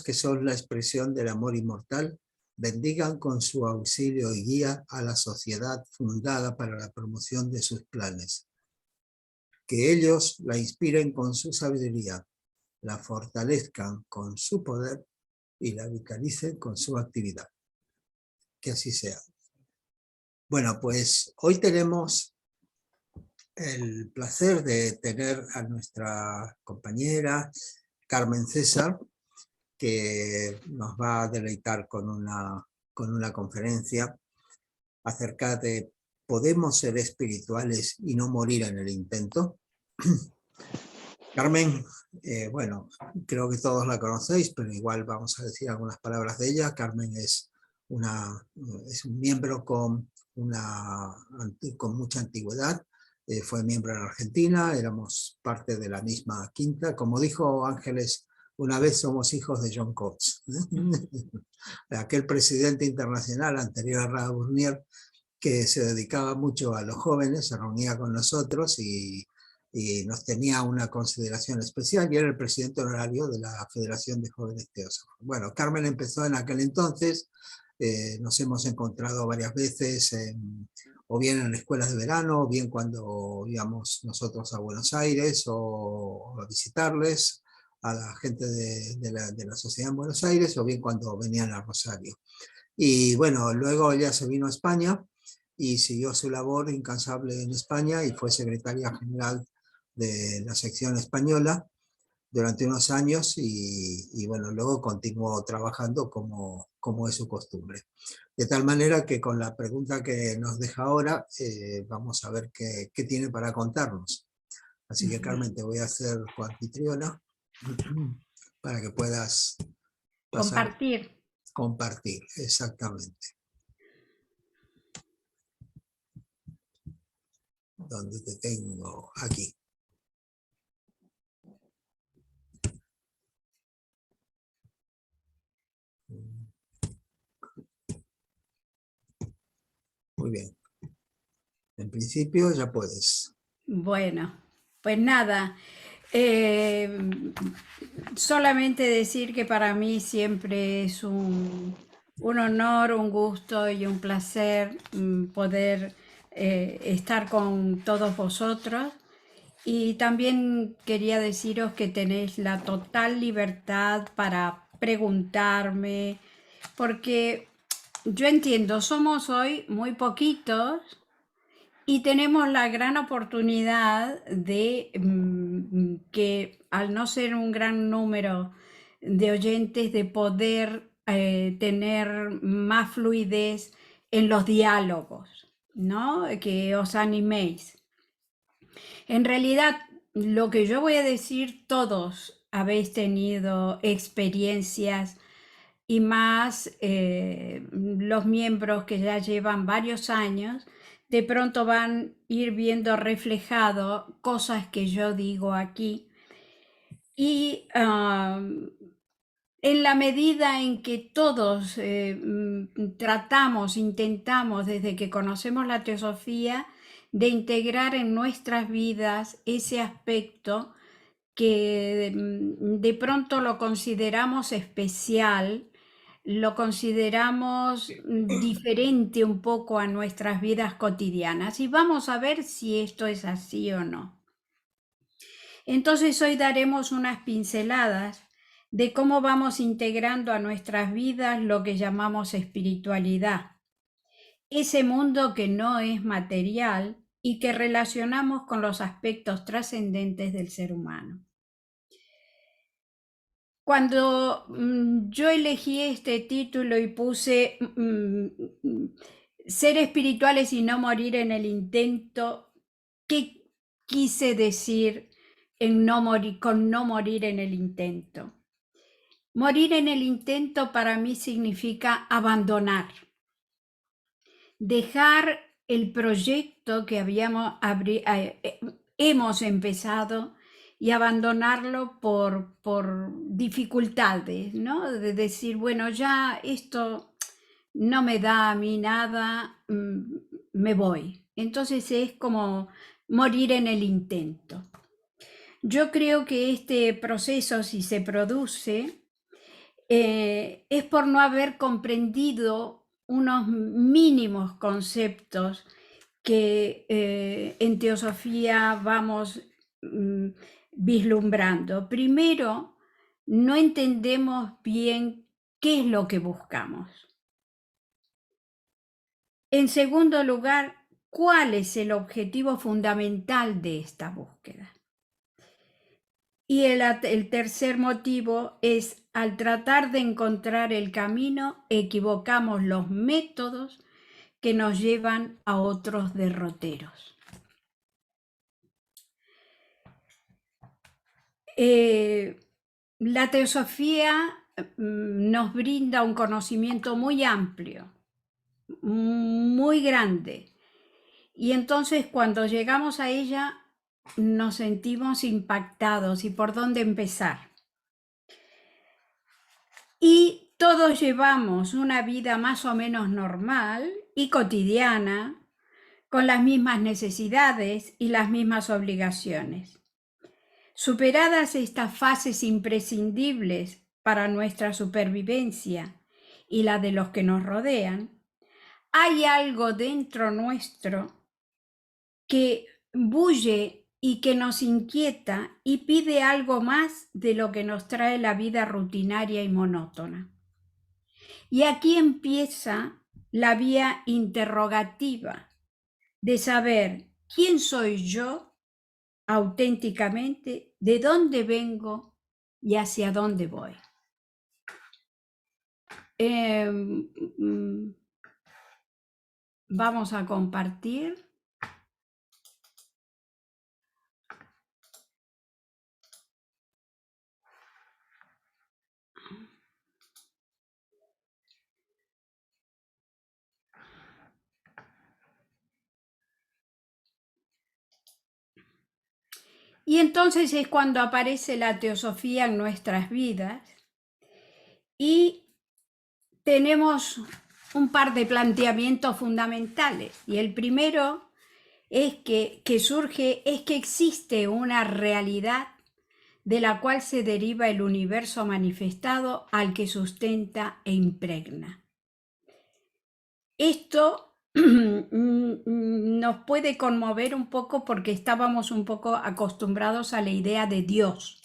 que son la expresión del amor inmortal, bendigan con su auxilio y guía a la sociedad fundada para la promoción de sus planes. Que ellos la inspiren con su sabiduría, la fortalezcan con su poder y la vitalicen con su actividad. Que así sea. Bueno, pues hoy tenemos el placer de tener a nuestra compañera Carmen César, que nos va a deleitar con una conferencia acerca de ¿podemos ser espirituales y no morir en el intento? Carmen, bueno, creo que todos la conocéis, pero igual vamos a decir algunas palabras de ella. Carmen es un miembro con mucha antigüedad. Fue miembro en Argentina, éramos parte de la misma quinta. Como dijo Ángeles, una vez somos hijos de John Coates, aquel presidente internacional anterior a Rabournier, que se dedicaba mucho a los jóvenes, se reunía con nosotros y nos tenía una consideración especial, y era el presidente honorario de la Federación de Jóvenes Teósofos. Bueno, Carmen empezó en aquel entonces, nos hemos encontrado varias veces, o bien en escuelas de verano, o bien cuando íbamos nosotros a Buenos Aires o a visitarles a la gente de la sociedad en Buenos Aires, o bien cuando venían a Rosario. Y bueno, luego ella se vino a España y siguió su labor incansable en España y fue secretaria general de la sección española durante unos años y bueno, luego continuó trabajando como es su costumbre. De tal manera que con la pregunta que nos deja ahora, vamos a ver qué tiene para contarnos. Así que Carmen, te voy a hacer coanfitriona para que puedas pasar. Compartir, exactamente. ¿Dónde te tengo? Aquí. Muy bien. En principio ya puedes. Bueno, pues nada, solamente decir que para mí siempre es un honor, un gusto y un placer poder estar con todos vosotros. Y también quería deciros que tenéis la total libertad para preguntarme, porque yo entiendo, somos hoy muy poquitos y tenemos la gran oportunidad de que al no ser un gran número de oyentes, de poder tener más fluidez en los diálogos, ¿no? Que os animéis. En realidad, lo que yo voy a decir, todos habéis tenido experiencias y más los miembros que ya llevan varios años, de pronto van a ir viendo reflejado cosas que yo digo aquí. Y en la medida en que todos intentamos desde que conocemos la teosofía, de integrar en nuestras vidas ese aspecto que de pronto lo consideramos especial, lo consideramos diferente un poco a nuestras vidas cotidianas, y vamos a ver si esto es así o no. Entonces hoy daremos unas pinceladas de cómo vamos integrando a nuestras vidas lo que llamamos espiritualidad, ese mundo que no es material y que relacionamos con los aspectos trascendentes del ser humano. Cuando yo elegí este título y puse ser espirituales y no morir en el intento, ¿qué quise decir con no morir en el intento? Morir en el intento para mí significa abandonar, dejar el proyecto que hemos empezado y abandonarlo por dificultades, ¿no? De decir, bueno, ya esto no me da a mí nada, me voy. Entonces es como morir en el intento. Yo creo que este proceso, si se produce, es por no haber comprendido unos mínimos conceptos que en teosofía vamos vislumbrando. Primero, no entendemos bien qué es lo que buscamos. En segundo lugar, ¿cuál es el objetivo fundamental de esta búsqueda? Y el tercer motivo es, al tratar de encontrar el camino, equivocamos los métodos que nos llevan a otros derroteros. La teosofía nos brinda un conocimiento muy amplio, muy grande, y entonces cuando llegamos a ella nos sentimos impactados. ¿Y por dónde empezar? Y todos llevamos una vida más o menos normal y cotidiana, con las mismas necesidades y las mismas obligaciones. Superadas estas fases imprescindibles para nuestra supervivencia y la de los que nos rodean, hay algo dentro nuestro que bulle y que nos inquieta y pide algo más de lo que nos trae la vida rutinaria y monótona. Y aquí empieza la vía interrogativa de saber quién soy yo auténticamente, de dónde vengo y hacia dónde voy. Vamos a compartir. Y entonces es cuando aparece la teosofía en nuestras vidas y tenemos un par de planteamientos fundamentales. Y el primero es que existe una realidad de la cual se deriva el universo manifestado al que sustenta e impregna. Esto nos puede conmover un poco porque estábamos un poco acostumbrados a la idea de Dios,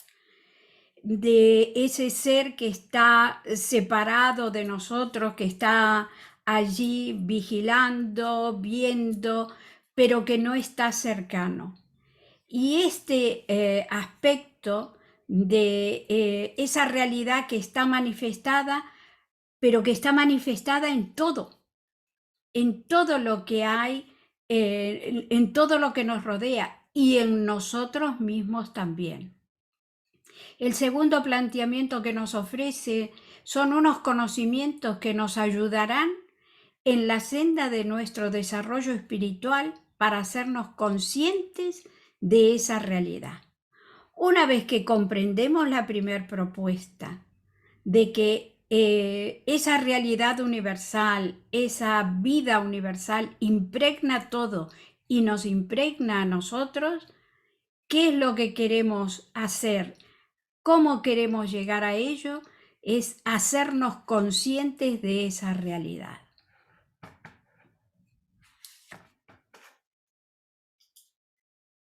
de ese ser que está separado de nosotros, que está allí vigilando, viendo, pero que no está cercano. Y este aspecto de esa realidad que está manifestada, pero que está manifestada en todo lo que hay, en todo lo que nos rodea y en nosotros mismos también. El segundo planteamiento que nos ofrece son unos conocimientos que nos ayudarán en la senda de nuestro desarrollo espiritual para hacernos conscientes de esa realidad. Una vez que comprendemos la primera propuesta de que esa realidad universal, esa vida universal impregna todo y nos impregna a nosotros, ¿qué es lo que queremos hacer? ¿Cómo queremos llegar a ello? Es hacernos conscientes de esa realidad.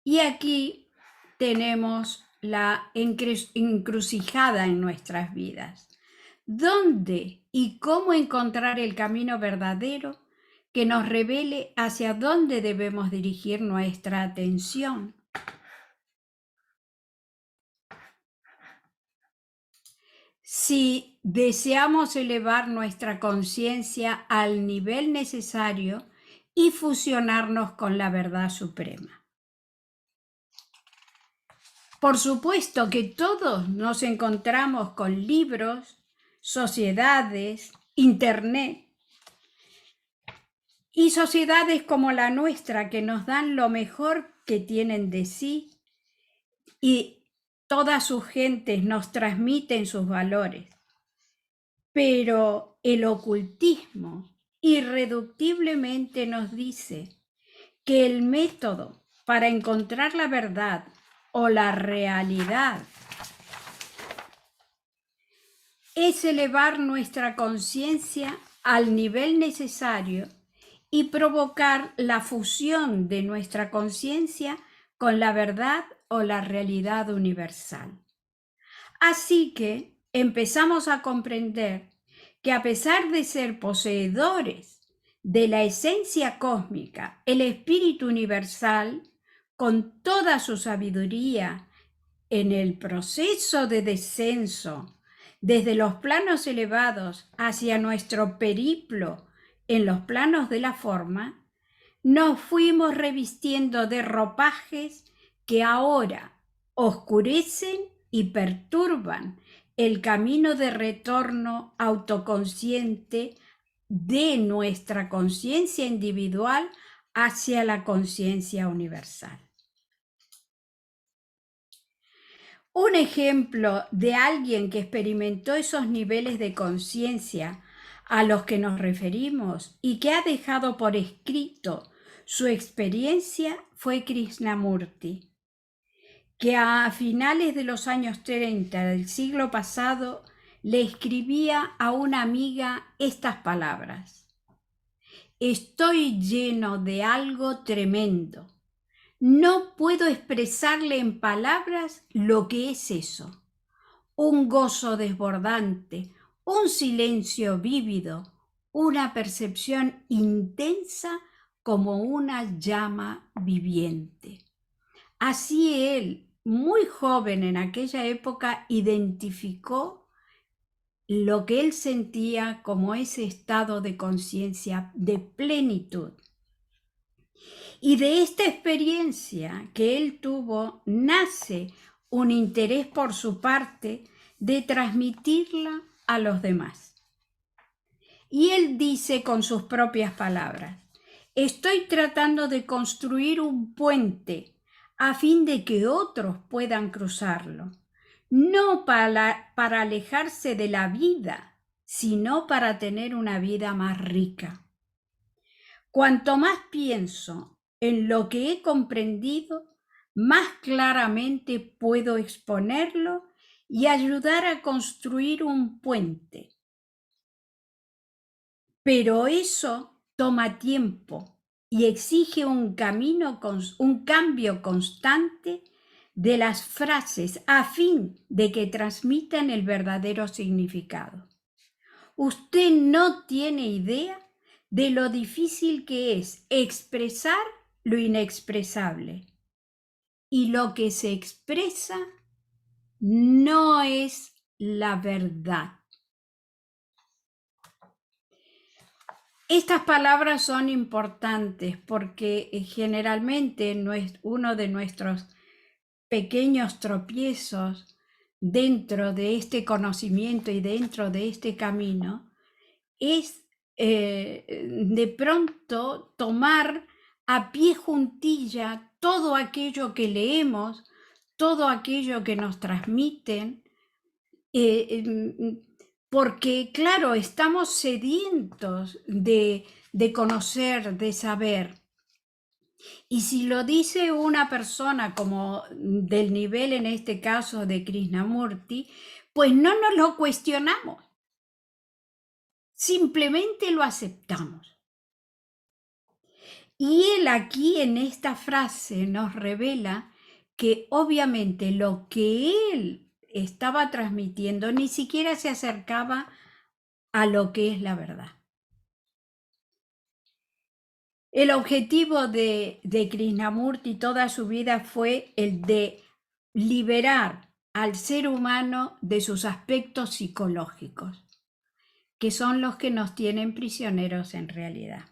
Y aquí tenemos la encrucijada en nuestras vidas. ¿Dónde y cómo encontrar el camino verdadero que nos revele hacia dónde debemos dirigir nuestra atención? Si deseamos elevar nuestra conciencia al nivel necesario y fusionarnos con la verdad suprema. Por supuesto que todos nos encontramos con libros, sociedades, internet y sociedades como la nuestra que nos dan lo mejor que tienen de sí y todas sus gentes nos transmiten sus valores. Pero el ocultismo irreductiblemente nos dice que el método para encontrar la verdad o la realidad es elevar nuestra conciencia al nivel necesario y provocar la fusión de nuestra conciencia con la verdad o la realidad universal. Así que empezamos a comprender que a pesar de ser poseedores de la esencia cósmica, el espíritu universal, con toda su sabiduría en el proceso de descenso desde los planos elevados hacia nuestro periplo en los planos de la forma, nos fuimos revistiendo de ropajes que ahora oscurecen y perturban el camino de retorno autoconsciente de nuestra conciencia individual hacia la conciencia universal. Un ejemplo de alguien que experimentó esos niveles de conciencia a los que nos referimos y que ha dejado por escrito su experiencia fue Krishnamurti, que a finales de los años 30 del siglo pasado le escribía a una amiga estas palabras: estoy lleno de algo tremendo. No puedo expresarle en palabras lo que es eso. Un gozo desbordante, un silencio vívido, una percepción intensa como una llama viviente. Así él, muy joven en aquella época, identificó lo que él sentía como ese estado de conciencia de plenitud. Y de esta experiencia que él tuvo nace un interés por su parte de transmitirla a los demás. Y él dice con sus propias palabras: estoy tratando de construir un puente a fin de que otros puedan cruzarlo, no para alejarse de la vida, sino para tener una vida más rica. Cuanto más pienso en lo que he comprendido, más claramente puedo exponerlo y ayudar a construir un puente. Pero eso toma tiempo y exige un cambio constante de las frases a fin de que transmitan el verdadero significado. Usted no tiene idea de lo difícil que es expresar lo inexpresable. Y lo que se expresa no es la verdad. Estas palabras son importantes porque generalmente uno de nuestros pequeños tropiezos dentro de este conocimiento y dentro de este camino es de pronto tomar a pie juntilla todo aquello que leemos, todo aquello que nos transmiten, porque claro, estamos sedientos de conocer, de saber. Y si lo dice una persona como del nivel, en este caso, de Krishnamurti, pues no nos lo cuestionamos. Simplemente lo aceptamos. Y él aquí en esta frase nos revela que obviamente lo que él estaba transmitiendo ni siquiera se acercaba a lo que es la verdad. El objetivo de Krishnamurti toda su vida fue el de liberar al ser humano de sus aspectos psicológicos, que son los que nos tienen prisioneros en realidad.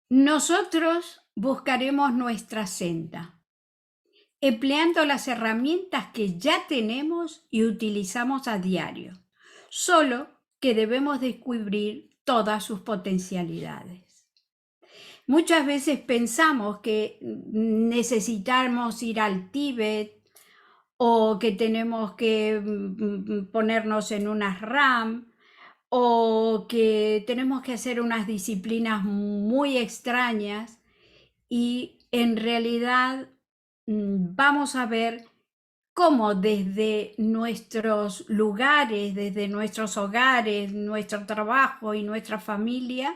Nosotros buscaremos nuestra senda, empleando las herramientas que ya tenemos y utilizamos a diario, solo que debemos descubrir todas sus potencialidades. Muchas veces pensamos que necesitamos ir al Tíbet o que tenemos que ponernos en unas RAM o que tenemos que hacer unas disciplinas muy extrañas, y en realidad vamos a ver cómo desde nuestros lugares, desde nuestros hogares, nuestro trabajo y nuestra familia,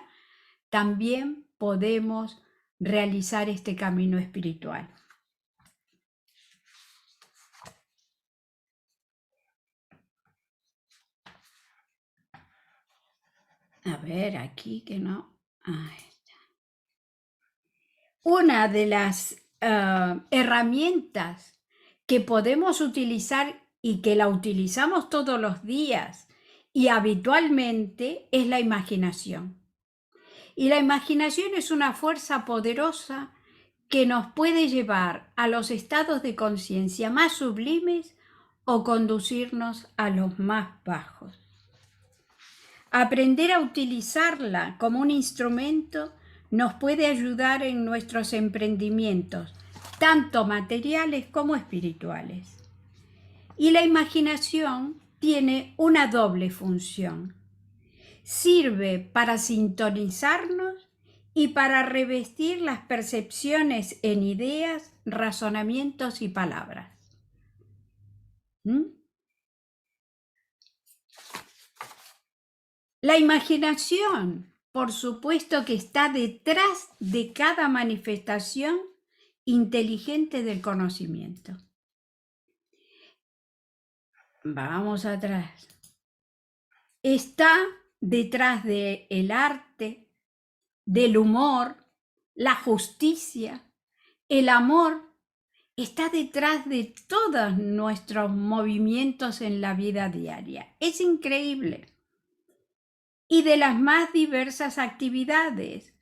también podemos realizar este camino espiritual. A ver, aquí que no. Ahí está. Una de las herramientas que podemos utilizar y que la utilizamos todos los días y habitualmente es la imaginación. Y la imaginación es una fuerza poderosa que nos puede llevar a los estados de conciencia más sublimes o conducirnos a los más bajos. Aprender a utilizarla como un instrumento nos puede ayudar en nuestros emprendimientos, tanto materiales como espirituales. Y la imaginación tiene una doble función. Sirve para sintonizarnos y para revestir las percepciones en ideas, razonamientos y palabras. La imaginación, por supuesto, que está detrás de cada manifestación inteligente del conocimiento. Vamos atrás. Está detrás del arte, del humor, la justicia, el amor. Está detrás de todos nuestros movimientos en la vida diaria. Es increíble. Y de las más diversas actividades,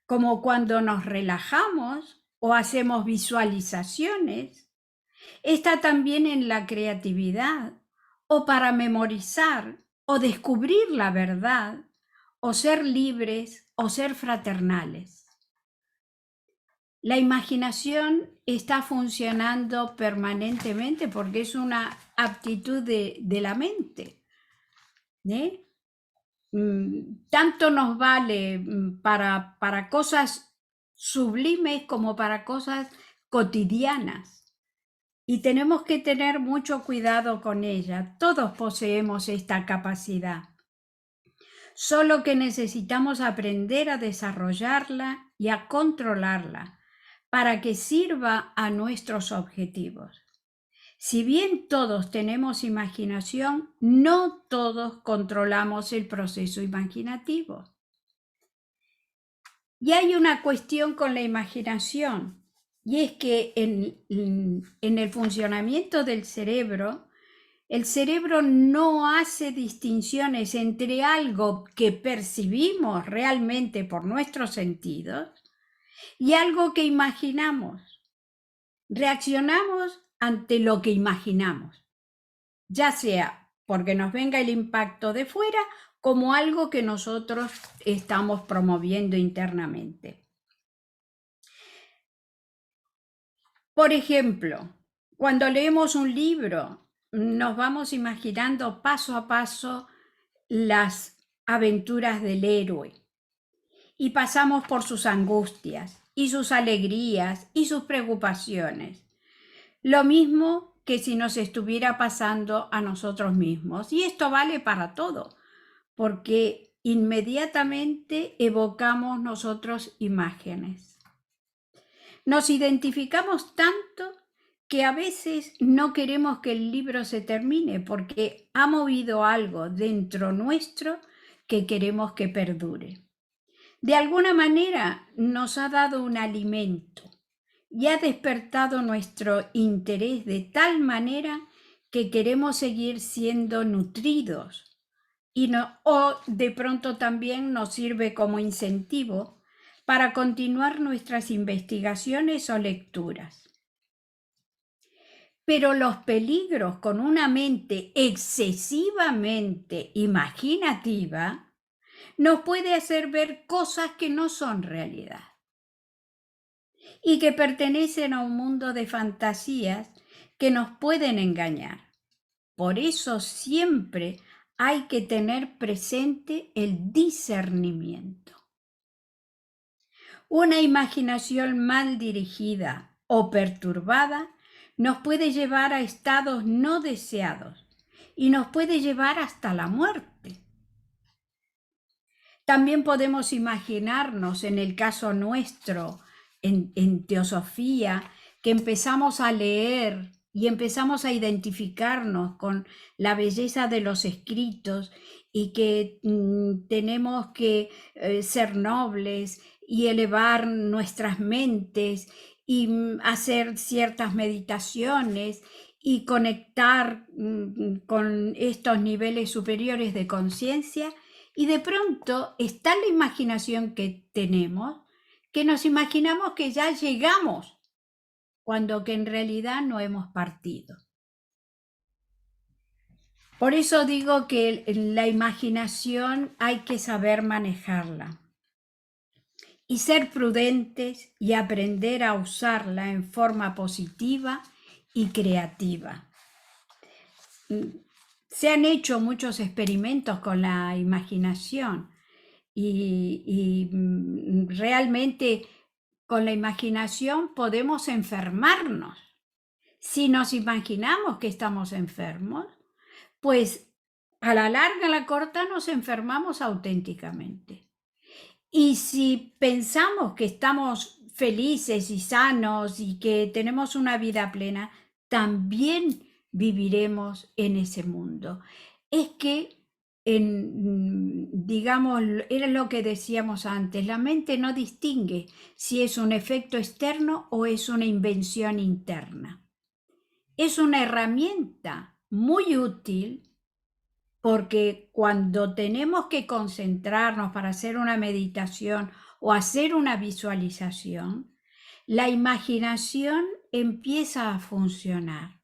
como cuando nos relajamos o hacemos visualizaciones. Está también en la creatividad, o para memorizar, o descubrir la verdad, o ser libres, o ser fraternales. La imaginación está funcionando permanentemente porque es una aptitud de la mente. Tanto nos vale para cosas sublimes como para cosas cotidianas. Y tenemos que tener mucho cuidado con ella. Todos poseemos esta capacidad. Solo que necesitamos aprender a desarrollarla y a controlarla para que sirva a nuestros objetivos. Si bien todos tenemos imaginación, no todos controlamos el proceso imaginativo. Y hay una cuestión con la imaginación, y es que en el funcionamiento del cerebro, el cerebro no hace distinciones entre algo que percibimos realmente por nuestros sentidos y algo que imaginamos. Reaccionamos ante lo que imaginamos, ya sea porque nos venga el impacto de fuera como algo que nosotros estamos promoviendo internamente. Por ejemplo, cuando leemos un libro, nos vamos imaginando paso a paso las aventuras del héroe y pasamos por sus angustias y sus alegrías y sus preocupaciones. Lo mismo que si nos estuviera pasando a nosotros mismos. Y esto vale para todo, porque inmediatamente evocamos nosotros imágenes. Nos identificamos tanto que a veces no queremos que el libro se termine porque ha movido algo dentro nuestro que queremos que perdure. De alguna manera nos ha dado un alimento y ha despertado nuestro interés de tal manera que queremos seguir siendo nutridos o de pronto también nos sirve como incentivo para continuar nuestras investigaciones o lecturas. Pero los peligros con una mente excesivamente imaginativa nos puede hacer ver cosas que no son realidad y que pertenecen a un mundo de fantasías que nos pueden engañar. Por eso siempre hay que tener presente el discernimiento. Una imaginación mal dirigida o perturbada nos puede llevar a estados no deseados y nos puede llevar hasta la muerte. También podemos imaginarnos, en el caso nuestro, en teosofía, que empezamos a leer y empezamos a identificarnos con la belleza de los escritos y que tenemos que ser nobles y elevar nuestras mentes y hacer ciertas meditaciones y conectar con estos niveles superiores de conciencia. Y de pronto está la imaginación que tenemos, que nos imaginamos que ya llegamos, cuando que en realidad no hemos partido. Por eso digo que la imaginación hay que saber manejarla y ser prudentes y aprender a usarla en forma positiva y creativa. Se han hecho muchos experimentos con la imaginación y realmente con la imaginación podemos enfermarnos. Si nos imaginamos que estamos enfermos, pues a la larga, a la corta, nos enfermamos auténticamente. Y si pensamos que estamos felices y sanos y que tenemos una vida plena, también viviremos en ese mundo. Es que, digamos, era lo que decíamos antes, la mente no distingue si es un efecto externo o es una invención interna. Es una herramienta muy útil porque cuando tenemos que concentrarnos para hacer una meditación o hacer una visualización, la imaginación empieza a funcionar.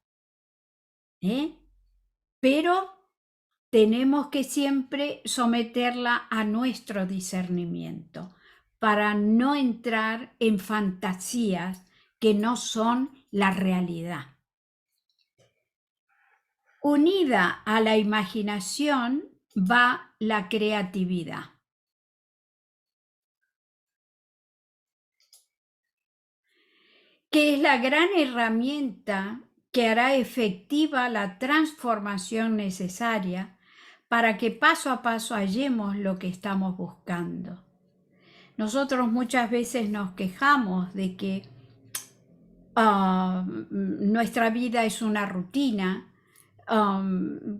Pero tenemos que siempre someterla a nuestro discernimiento para no entrar en fantasías que no son la realidad. Unida a la imaginación va la creatividad. Que es la gran herramienta que hará efectiva la transformación necesaria para que paso a paso hallemos lo que estamos buscando. Nosotros muchas veces nos quejamos de que nuestra vida es una rutina,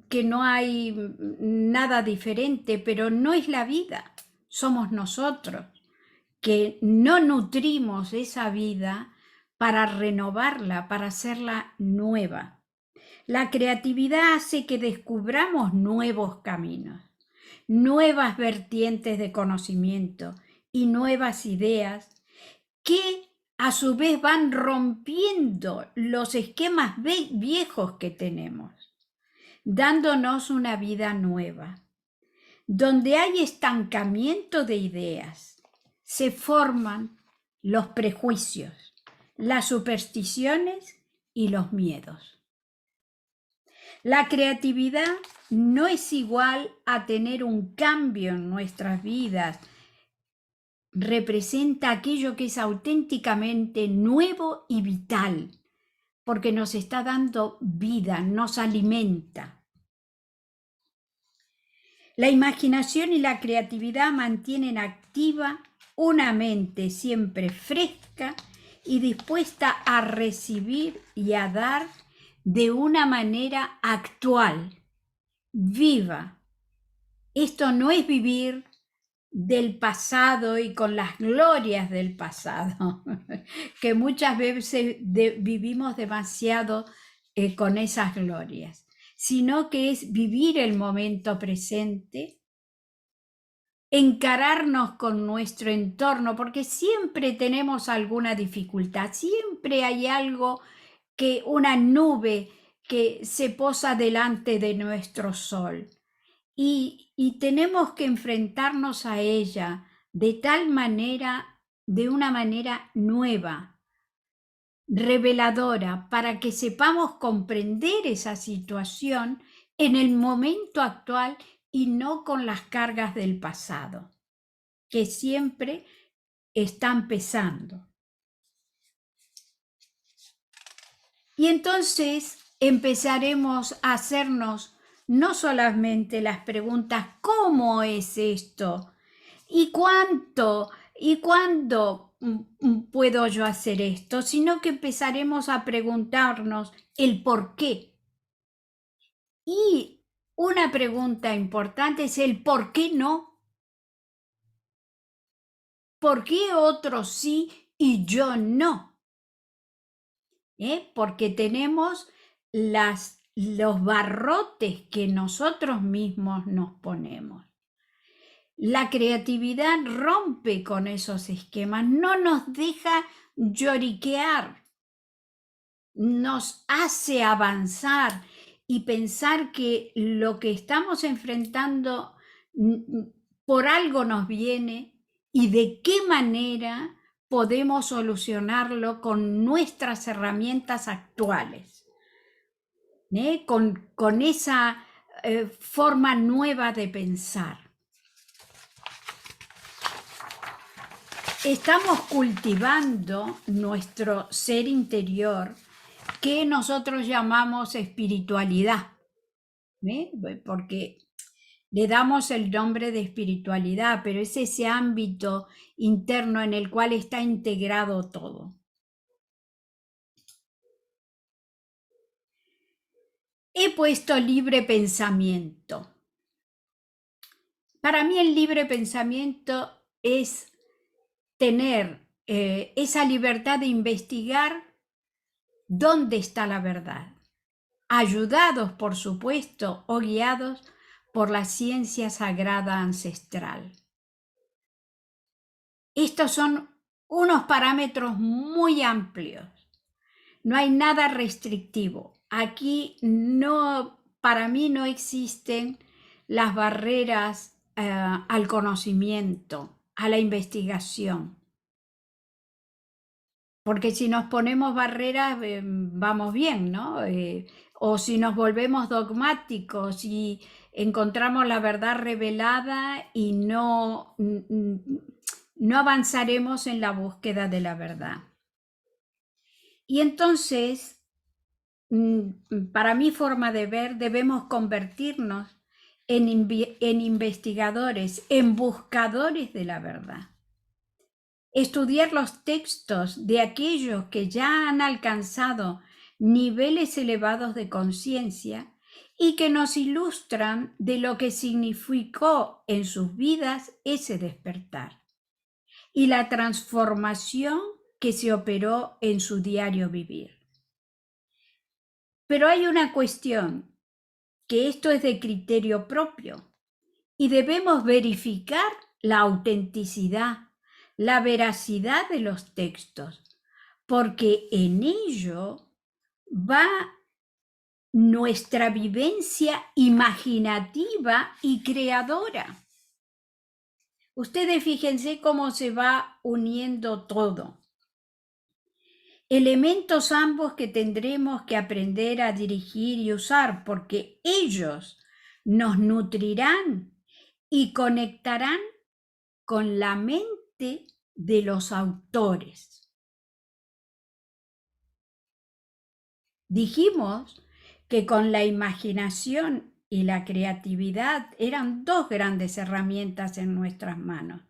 que no hay nada diferente, pero no es la vida, somos nosotros que no nutrimos esa vida para renovarla, para hacerla nueva. La creatividad hace que descubramos nuevos caminos, nuevas vertientes de conocimiento y nuevas ideas que a su vez van rompiendo los esquemas viejos que tenemos, dándonos una vida nueva. Donde hay estancamiento de ideas, se forman los prejuicios, las supersticiones y los miedos. La creatividad no es igual a tener un cambio en nuestras vidas. Representa aquello que es auténticamente nuevo y vital, porque nos está dando vida, nos alimenta. La imaginación y la creatividad mantienen activa una mente siempre fresca y dispuesta a recibir y a dar de una manera actual, viva. Esto no es vivir del pasado y con las glorias del pasado, que muchas veces vivimos demasiado con esas glorias, sino que es vivir el momento presente, encararnos con nuestro entorno, porque siempre tenemos alguna dificultad, siempre hay algo que una nube que se posa delante de nuestro sol. Y tenemos que enfrentarnos a ella de tal manera, de una manera nueva, reveladora, para que sepamos comprender esa situación en el momento actual y no con las cargas del pasado, que siempre están pesando. Y entonces empezaremos a hacernos no solamente las preguntas, ¿cómo es esto? ¿Y cuánto? ¿Y cuándo puedo yo hacer esto? Sino que empezaremos a preguntarnos el por qué. Y una pregunta importante es el por qué no. ¿Por qué otros sí y yo no? Porque tenemos los barrotes que nosotros mismos nos ponemos. La creatividad rompe con esos esquemas, no nos deja lloriquear, nos hace avanzar y pensar que lo que estamos enfrentando por algo nos viene y de qué manera podemos solucionarlo con nuestras herramientas actuales, con esa forma nueva de pensar. Estamos cultivando nuestro ser interior que nosotros llamamos espiritualidad, porque le damos el nombre de espiritualidad, pero es ese ámbito interno en el cual está integrado todo. He puesto libre pensamiento. Para mí el libre pensamiento es tener esa libertad de investigar dónde está la verdad, ayudados, por supuesto, o guiados por la ciencia sagrada ancestral. Estos son unos parámetros muy amplios. No hay nada restrictivo. Aquí para mí no existen las barreras al conocimiento, a la investigación. Porque si nos ponemos barreras, vamos bien, ¿no? O si nos volvemos dogmáticos y encontramos la verdad revelada y no avanzaremos en la búsqueda de la verdad. Y entonces, para mi forma de ver, debemos convertirnos en investigadores, en buscadores de la verdad. Estudiar los textos de aquellos que ya han alcanzado niveles elevados de conciencia y que nos ilustran de lo que significó en sus vidas ese despertar y la transformación que se operó en su diario vivir. Pero hay una cuestión, que esto es de criterio propio y debemos verificar la autenticidad, la veracidad de los textos, porque en ello va nuestra vivencia imaginativa y creadora. Ustedes fíjense cómo se va uniendo todo. Elementos ambos que tendremos que aprender a dirigir y usar, porque ellos nos nutrirán y conectarán con la mente de los autores. Dijimos que con la imaginación y la creatividad eran dos grandes herramientas en nuestras manos.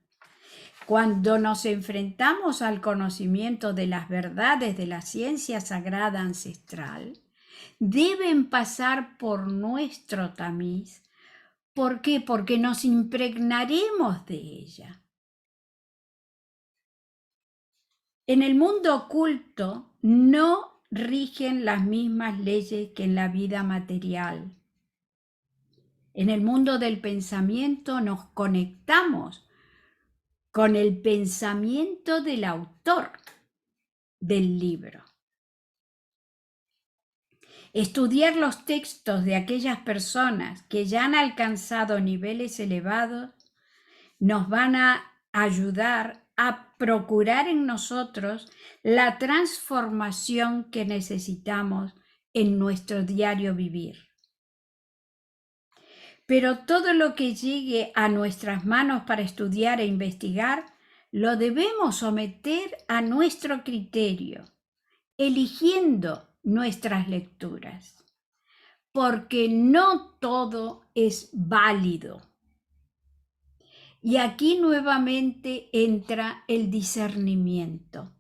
Cuando nos enfrentamos al conocimiento de las verdades de la ciencia sagrada ancestral, deben pasar por nuestro tamiz. ¿Por qué? Porque nos impregnaremos de ella. En el mundo oculto no rigen las mismas leyes que en la vida material. En el mundo del pensamiento nos conectamos con el pensamiento del autor del libro. Estudiar los textos de aquellas personas que ya han alcanzado niveles elevados nos van a ayudar a procurar en nosotros la transformación que necesitamos en nuestro diario vivir. Pero todo lo que llegue a nuestras manos para estudiar e investigar, lo debemos someter a nuestro criterio, eligiendo nuestras lecturas, porque no todo es válido. Y aquí nuevamente entra el discernimiento,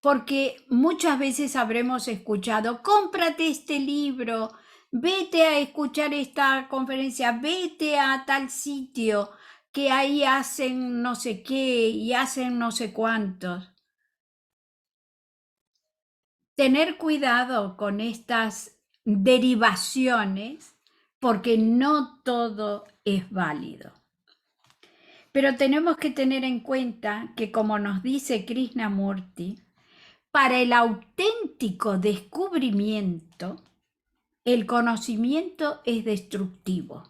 porque muchas veces habremos escuchado, cómprate este libro, vete a escuchar esta conferencia, vete a tal sitio, que ahí hacen no sé qué y hacen no sé cuántos. Tener cuidado con estas derivaciones, porque no todo es válido. Pero tenemos que tener en cuenta que, como nos dice Krishnamurti, para el auténtico descubrimiento, el conocimiento es destructivo.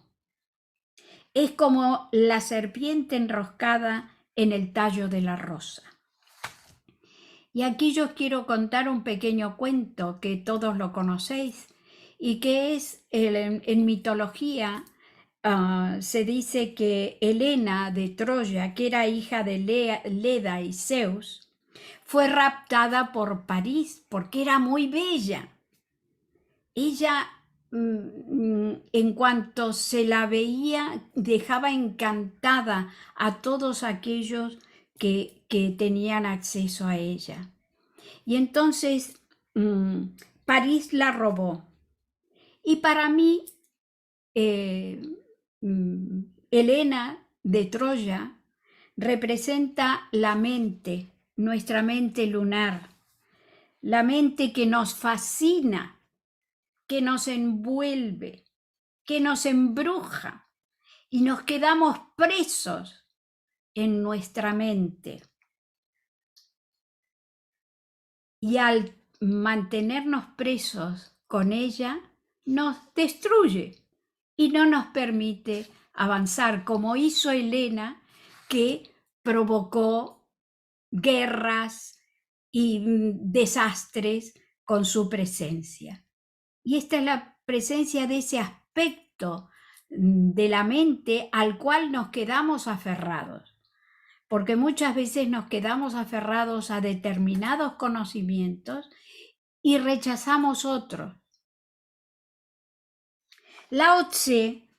Es como la serpiente enroscada en el tallo de la rosa. Y aquí yo os quiero contar un pequeño cuento que todos lo conocéis y que es en mitología. Se dice que Helena de Troya, que era hija de Leda y Zeus, fue raptada por París porque era muy bella. Ella, en cuanto se la veía, dejaba encantada a todos aquellos que tenían acceso a ella. Y entonces París la robó. Y para mí, Helena de Troya representa la mente, nuestra mente lunar, la mente que nos fascina, que nos envuelve, que nos embruja y nos quedamos presos en nuestra mente. Y al mantenernos presos con ella, nos destruye y no nos permite avanzar, como hizo Helena, que provocó guerras y desastres con su presencia. Y esta es la presencia de ese aspecto de la mente al cual nos quedamos aferrados, porque muchas veces nos quedamos aferrados a determinados conocimientos y rechazamos otros. Lao Tse,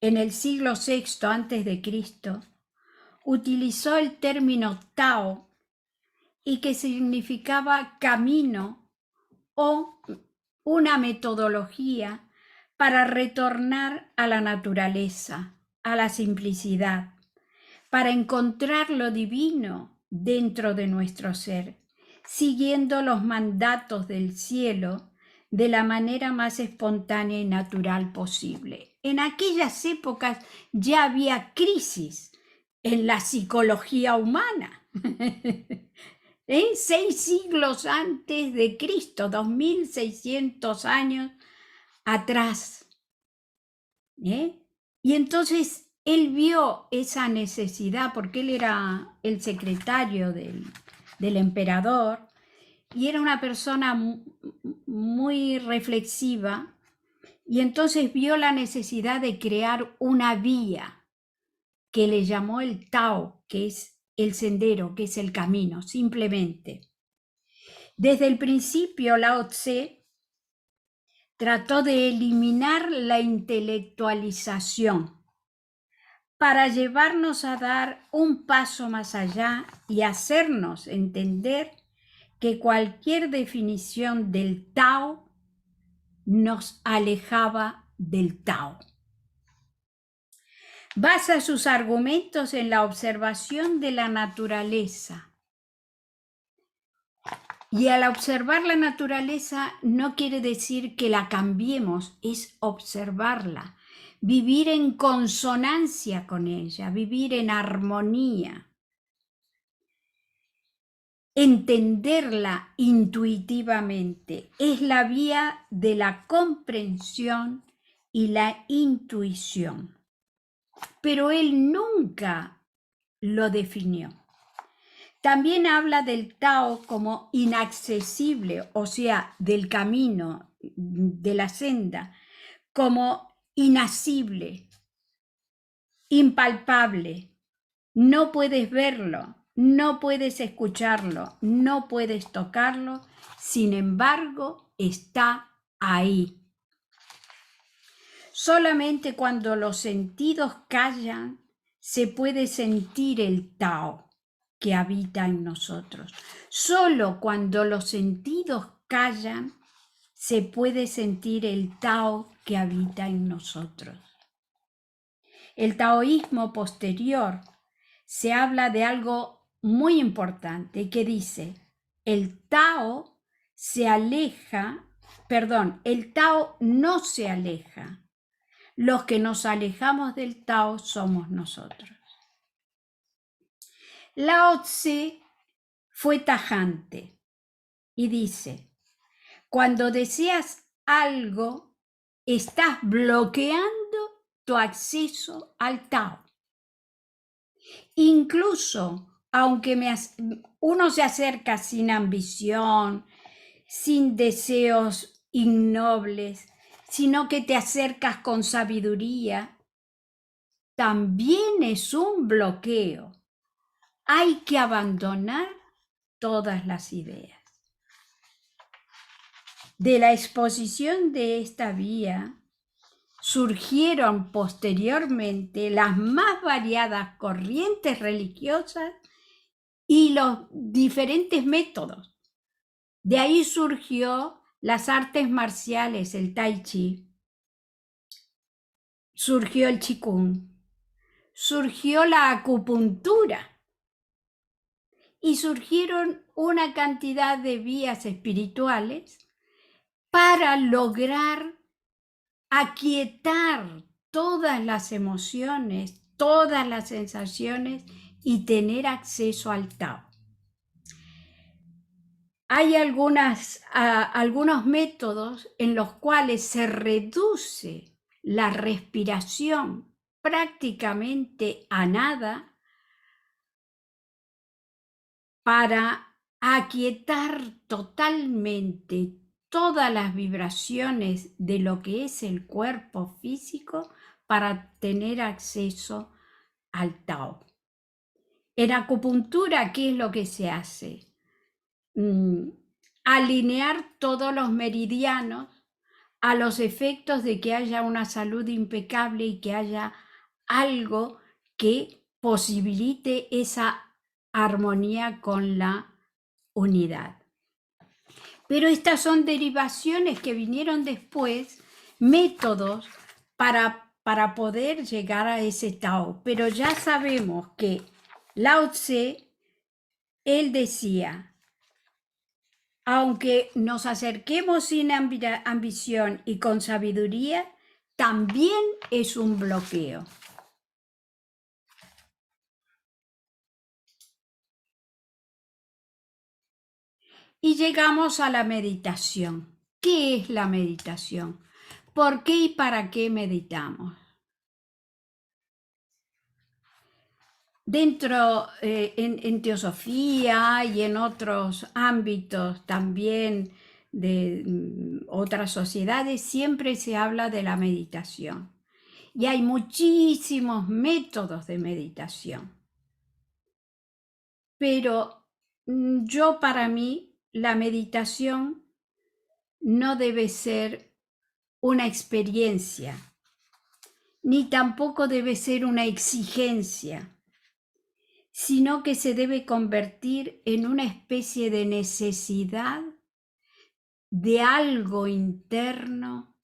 en el siglo VI a.C., utilizó el término Tao, y que significaba camino o una metodología para retornar a la naturaleza, a la simplicidad, para encontrar lo divino dentro de nuestro ser, siguiendo los mandatos del cielo de la manera más espontánea y natural posible. En aquellas épocas ya había crisis en la psicología humana. 6 siglos antes de Cristo, 2600 años atrás. Y entonces él vio esa necesidad, porque él era el secretario del emperador y era una persona muy reflexiva, y entonces vio la necesidad de crear una vía que le llamó el Tao, que es el sendero, que es el camino, simplemente. Desde el principio, Lao Tse trató de eliminar la intelectualización para llevarnos a dar un paso más allá y hacernos entender que cualquier definición del Tao nos alejaba del Tao. Basa sus argumentos en la observación de la naturaleza. Y al observar la naturaleza no quiere decir que la cambiemos, es observarla, vivir en consonancia con ella, vivir en armonía, entenderla intuitivamente. Es la vía de la comprensión y la intuición. Pero él nunca lo definió. También habla del Tao como inaccesible, o sea, del camino, de la senda, como inasible, impalpable. No puedes verlo, no puedes escucharlo, no puedes tocarlo, sin embargo, está ahí. Solamente cuando los sentidos callan, se puede sentir el Tao que habita en nosotros. Solo cuando los sentidos callan, se puede sentir el Tao que habita en nosotros. El taoísmo posterior se habla de algo muy importante que dice, el Tao no se aleja. Los que nos alejamos del Tao somos nosotros. Lao Tse fue tajante y dice, cuando deseas algo, estás bloqueando tu acceso al Tao. Incluso aunque uno se acerca sin ambición, sin deseos ignobles, sino que te acercas con sabiduría, también es un bloqueo. Hay que abandonar todas las ideas. De la exposición de esta vía surgieron posteriormente las más variadas corrientes religiosas y los diferentes métodos. De ahí surgió las artes marciales, el tai chi, surgió el qigong, surgió la acupuntura y surgieron una cantidad de vías espirituales para lograr aquietar todas las emociones, todas las sensaciones y tener acceso al Tao. Hay algunos métodos en los cuales se reduce la respiración prácticamente a nada para aquietar totalmente todas las vibraciones de lo que es el cuerpo físico para tener acceso al Tao. En acupuntura, ¿qué es lo que se hace? Alinear todos los meridianos a los efectos de que haya una salud impecable y que haya algo que posibilite esa armonía con la unidad. Pero estas son derivaciones que vinieron después, métodos para poder llegar a ese Tao. Pero ya sabemos que Lao Tse, él decía, aunque nos acerquemos sin ambición y con sabiduría, también es un bloqueo. Y llegamos a la meditación. ¿Qué es la meditación? ¿Por qué y para qué meditamos? Dentro, en teosofía y en otros ámbitos también de otras sociedades, siempre se habla de la meditación. Y hay muchísimos métodos de meditación. Pero para mí, la meditación no debe ser una experiencia, ni tampoco debe ser una exigencia, sino que se debe convertir en una especie de necesidad de algo interno,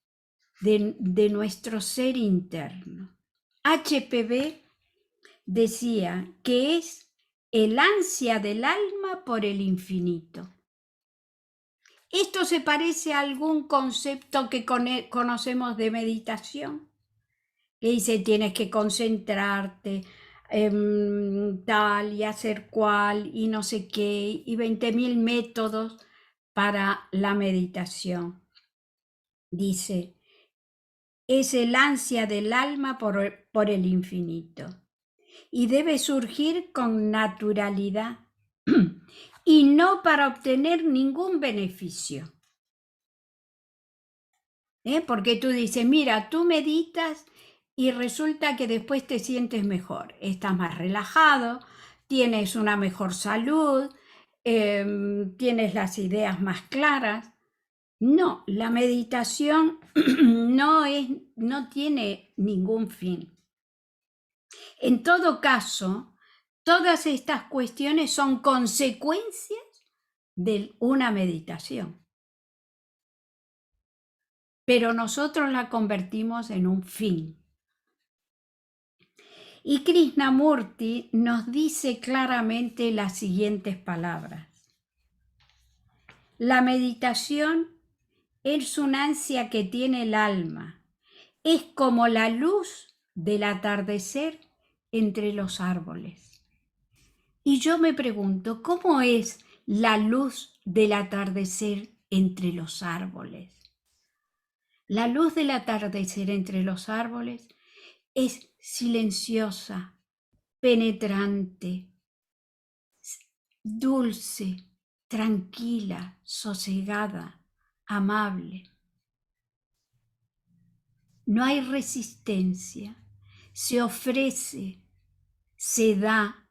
de nuestro ser interno. HPB decía que es el ansia del alma por el infinito. ¿Esto se parece a algún concepto que conocemos de meditación? Que dice, tienes que concentrarte, tal y hacer cual y no sé qué, y 20.000 métodos para la meditación. Dice, es el ansia del alma por el infinito y debe surgir con naturalidad y no para obtener ningún beneficio. Porque tú dices, mira, tú meditas y resulta que después te sientes mejor, estás más relajado, tienes una mejor salud, tienes las ideas más claras. No, la meditación no tiene ningún fin. En todo caso, todas estas cuestiones son consecuencias de una meditación. Pero nosotros la convertimos en un fin. Y Krishnamurti nos dice claramente las siguientes palabras. La meditación es una ansia que tiene el alma. Es como la luz del atardecer entre los árboles. Y yo me pregunto, ¿cómo es la luz del atardecer entre los árboles? La luz del atardecer entre los árboles es silenciosa, penetrante, dulce, tranquila, sosegada, amable. No hay resistencia, se ofrece, se da,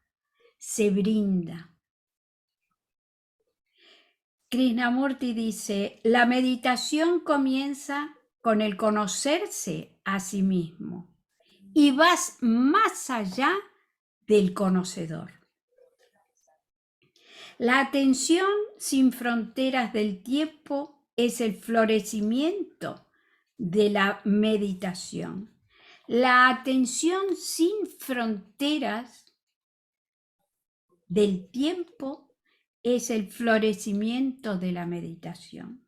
se brinda. Krishnamurti dice, la meditación comienza con el conocerse a sí mismo y vas más allá del conocedor. La atención sin fronteras del tiempo es el florecimiento de la meditación. La atención sin fronteras del tiempo es el florecimiento de la meditación.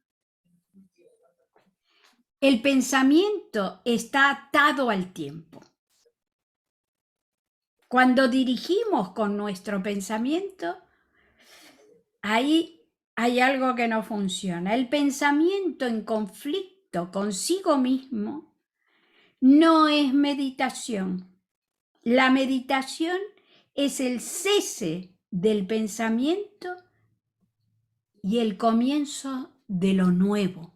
El pensamiento está atado al tiempo. Cuando dirigimos con nuestro pensamiento, ahí hay algo que no funciona. El pensamiento en conflicto consigo mismo no es meditación. La meditación es el cese del pensamiento y el comienzo de lo nuevo.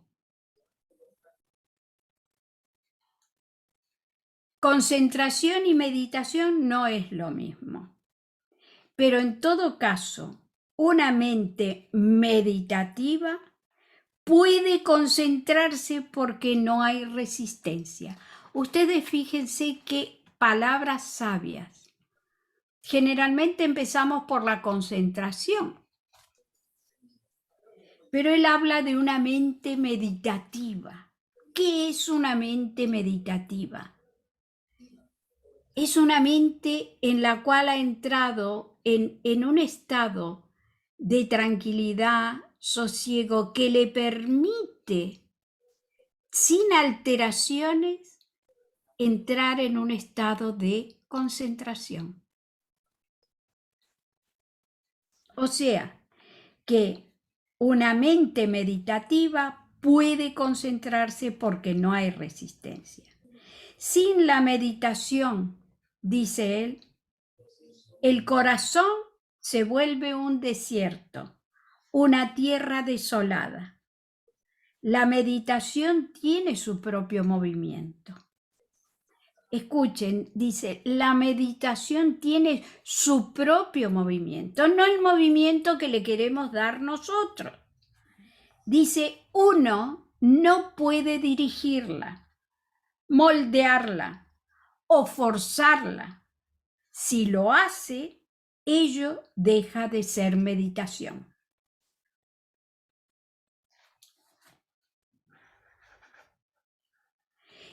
Concentración y meditación no es lo mismo, pero en todo caso, una mente meditativa puede concentrarse porque no hay resistencia. Ustedes fíjense qué palabras sabias. Generalmente empezamos por la concentración, pero él habla de una mente meditativa. ¿Qué es una mente meditativa? Es una mente en la cual ha entrado en un estado de tranquilidad, sosiego, que le permite, sin alteraciones, entrar en un estado de concentración. O sea, que una mente meditativa puede concentrarse porque no hay resistencia. Sin la meditación, dice él, el corazón se vuelve un desierto, una tierra desolada. La meditación tiene su propio movimiento. Escuchen, dice, la meditación tiene su propio movimiento, no el movimiento que le queremos dar nosotros. Dice, uno no puede dirigirla, moldearla o forzarla. Si lo hace, ello deja de ser meditación.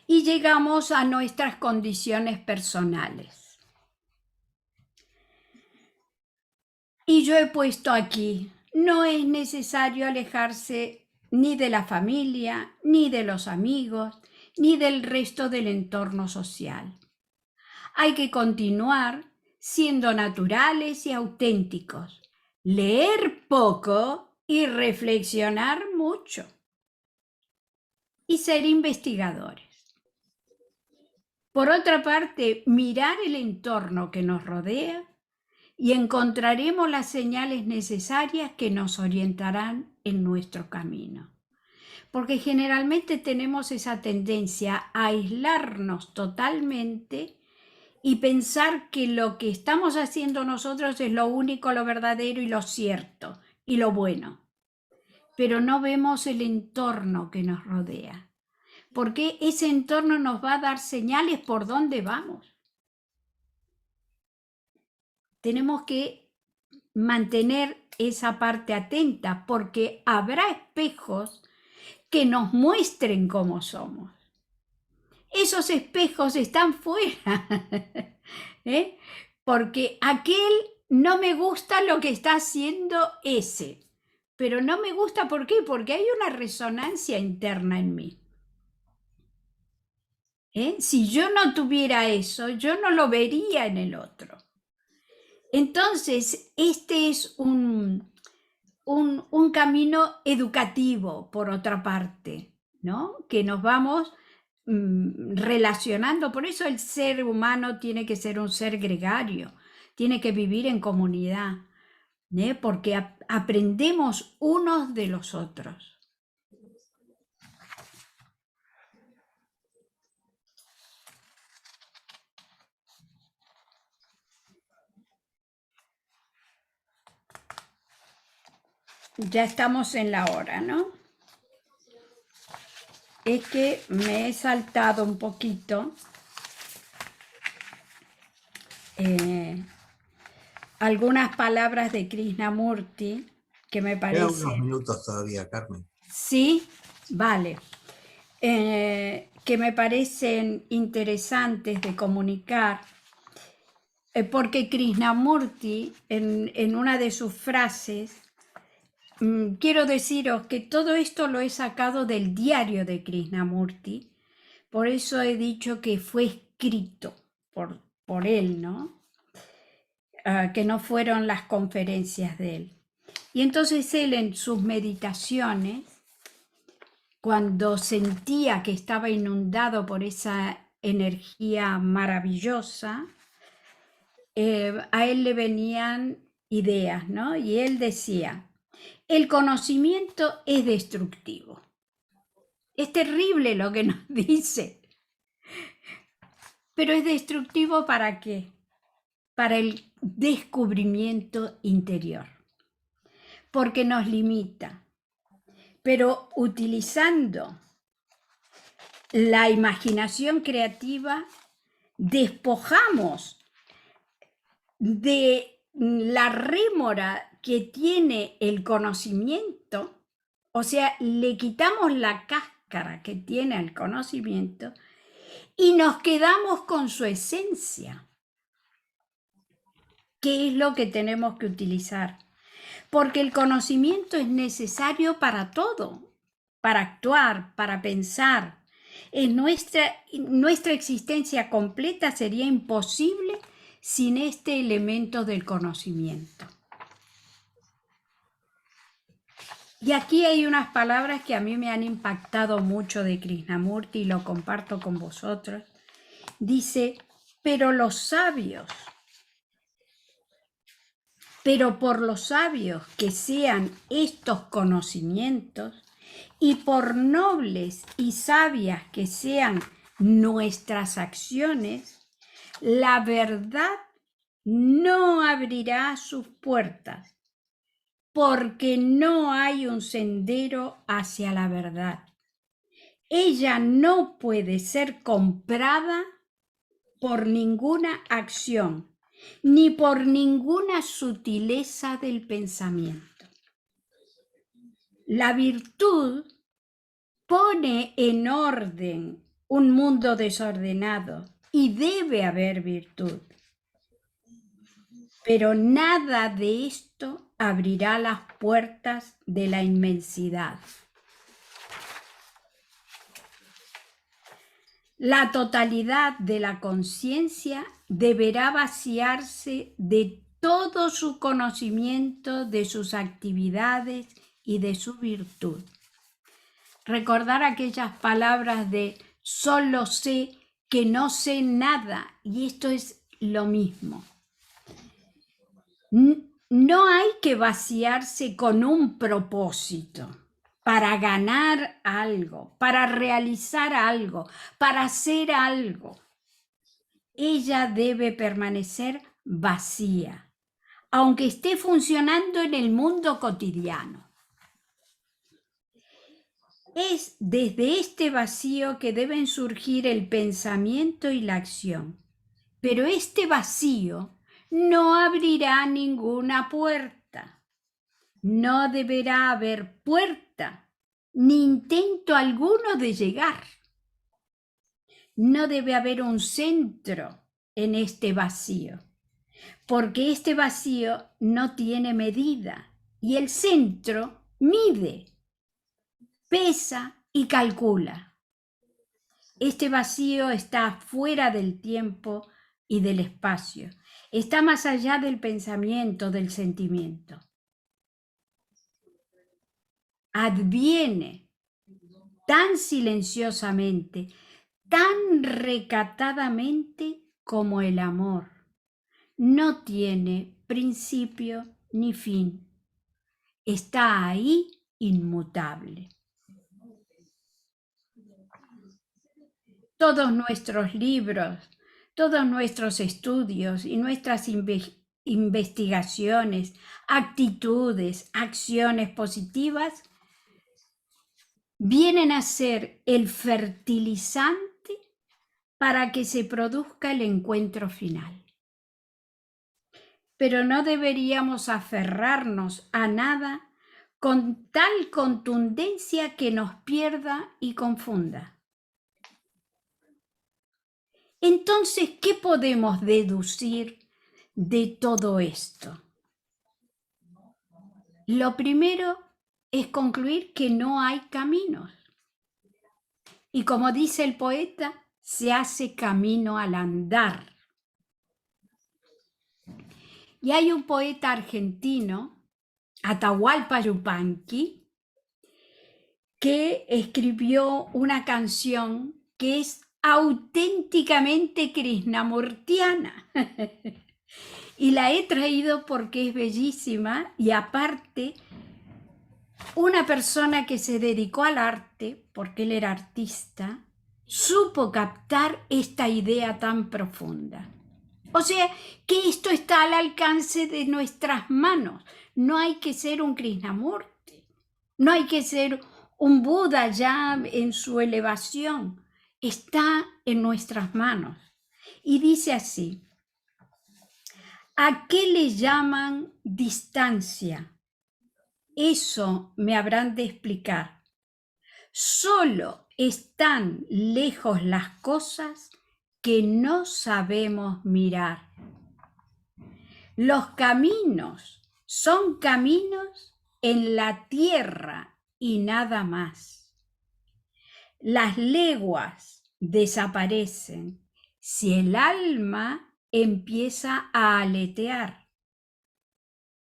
Y llegamos a nuestras condiciones personales. Y yo he puesto aquí, no es necesario alejarse ni de la familia, ni de los amigos, ni del resto del entorno social. Hay que continuar siendo naturales y auténticos, leer poco y reflexionar mucho, y ser investigadores. Por otra parte, mirar el entorno que nos rodea y encontraremos las señales necesarias que nos orientarán en nuestro camino. Porque generalmente tenemos esa tendencia a aislarnos totalmente y pensar que lo que estamos haciendo nosotros es lo único, lo verdadero y lo cierto y lo bueno. Pero no vemos el entorno que nos rodea, porque ese entorno nos va a dar señales por dónde vamos. Tenemos que mantener esa parte atenta, porque habrá espejos que nos muestren cómo somos. Esos espejos están fuera, ¿eh? Porque aquel no me gusta lo que está haciendo ese, pero no me gusta, ¿por qué? Porque hay una resonancia interna en mí. Si yo no tuviera eso, yo no lo vería en el otro. Entonces, este es un camino educativo, por otra parte, ¿no? Que nos vamos relacionando. Por eso el ser humano tiene que ser un ser gregario, tiene que vivir en comunidad, porque aprendemos unos de los otros. Ya estamos en la hora, ¿no? Es que me he saltado un poquito algunas palabras de Krishnamurti que me Quedan unos parecen... minutos todavía, Carmen. Sí, vale. Que me parecen interesantes de comunicar, porque Krishnamurti, en una de sus frases, quiero deciros que todo esto lo he sacado del diario de Krishnamurti, por eso he dicho que fue escrito por él, ¿no? Que no fueron las conferencias de él. Y entonces él en sus meditaciones, cuando sentía que estaba inundado por esa energía maravillosa, a él le venían ideas, ¿no? Y él decía, el conocimiento es destructivo. Es terrible lo que nos dice. Pero es destructivo ¿para qué? Para el descubrimiento interior. Porque nos limita. Pero utilizando la imaginación creativa, despojamos de la rémora que tiene el conocimiento, o sea, le quitamos la cáscara que tiene el conocimiento y nos quedamos con su esencia. ¿Qué es lo que tenemos que utilizar? Porque el conocimiento es necesario para todo, para actuar, para pensar. Nuestra existencia completa sería imposible sin este elemento del conocimiento. Y aquí hay unas palabras que a mí me han impactado mucho de Krishnamurti y lo comparto con vosotros. Dice, pero por los sabios que sean estos conocimientos, y por nobles y sabias que sean nuestras acciones, la verdad no abrirá sus puertas, porque no hay un sendero hacia la verdad. Ella no puede ser comprada por ninguna acción, ni por ninguna sutileza del pensamiento. La virtud pone en orden un mundo desordenado y debe haber virtud. Pero nada de esto abrirá las puertas de la inmensidad. La totalidad de la conciencia deberá vaciarse de todo su conocimiento, de sus actividades y de su virtud. Recordar aquellas palabras de solo sé que no sé nada, y esto es lo mismo. No hay que vaciarse con un propósito para ganar algo, para realizar algo, para hacer algo. ella debe permanecer vacía, aunque esté funcionando en el mundo cotidiano. Es desde este vacío que deben surgir el pensamiento y la acción. Pero este vacío no abrirá ninguna puerta. No deberá haber puerta, ni intento alguno de llegar. No debe haber un centro en este vacío, porque este vacío no tiene medida y el centro mide, pesa y calcula. Este vacío está fuera del tiempo y del espacio. Está más allá del pensamiento, del sentimiento. Adviene tan silenciosamente, tan recatadamente como el amor. No tiene principio ni fin. Está ahí inmutable. Todos nuestros libros, todos nuestros estudios y nuestras investigaciones, actitudes, acciones positivas, vienen a ser el fertilizante para que se produzca el encuentro final. Pero no deberíamos aferrarnos a nada con tal contundencia que nos pierda y confunda. Entonces, ¿qué podemos deducir de todo esto? Lo primero es concluir que no hay caminos. Y como dice el poeta, se hace camino al andar. Y hay un poeta argentino, Atahualpa Yupanqui, que escribió una canción que es auténticamente krishnamurtiana. Y la he traído porque es bellísima y aparte una persona que se dedicó al arte, porque él era artista, supo captar esta idea tan profunda. O sea, que esto está al alcance de nuestras manos. No hay que ser un Krishnamurti, no hay que ser un Buda ya en su elevación. Está en nuestras manos. Y dice así: ¿a qué le llaman distancia? Eso me habrán de explicar. Solo están lejos las cosas que no sabemos mirar. Los caminos son caminos en la tierra y nada más. Las leguas desaparecen si el alma empieza a aletear.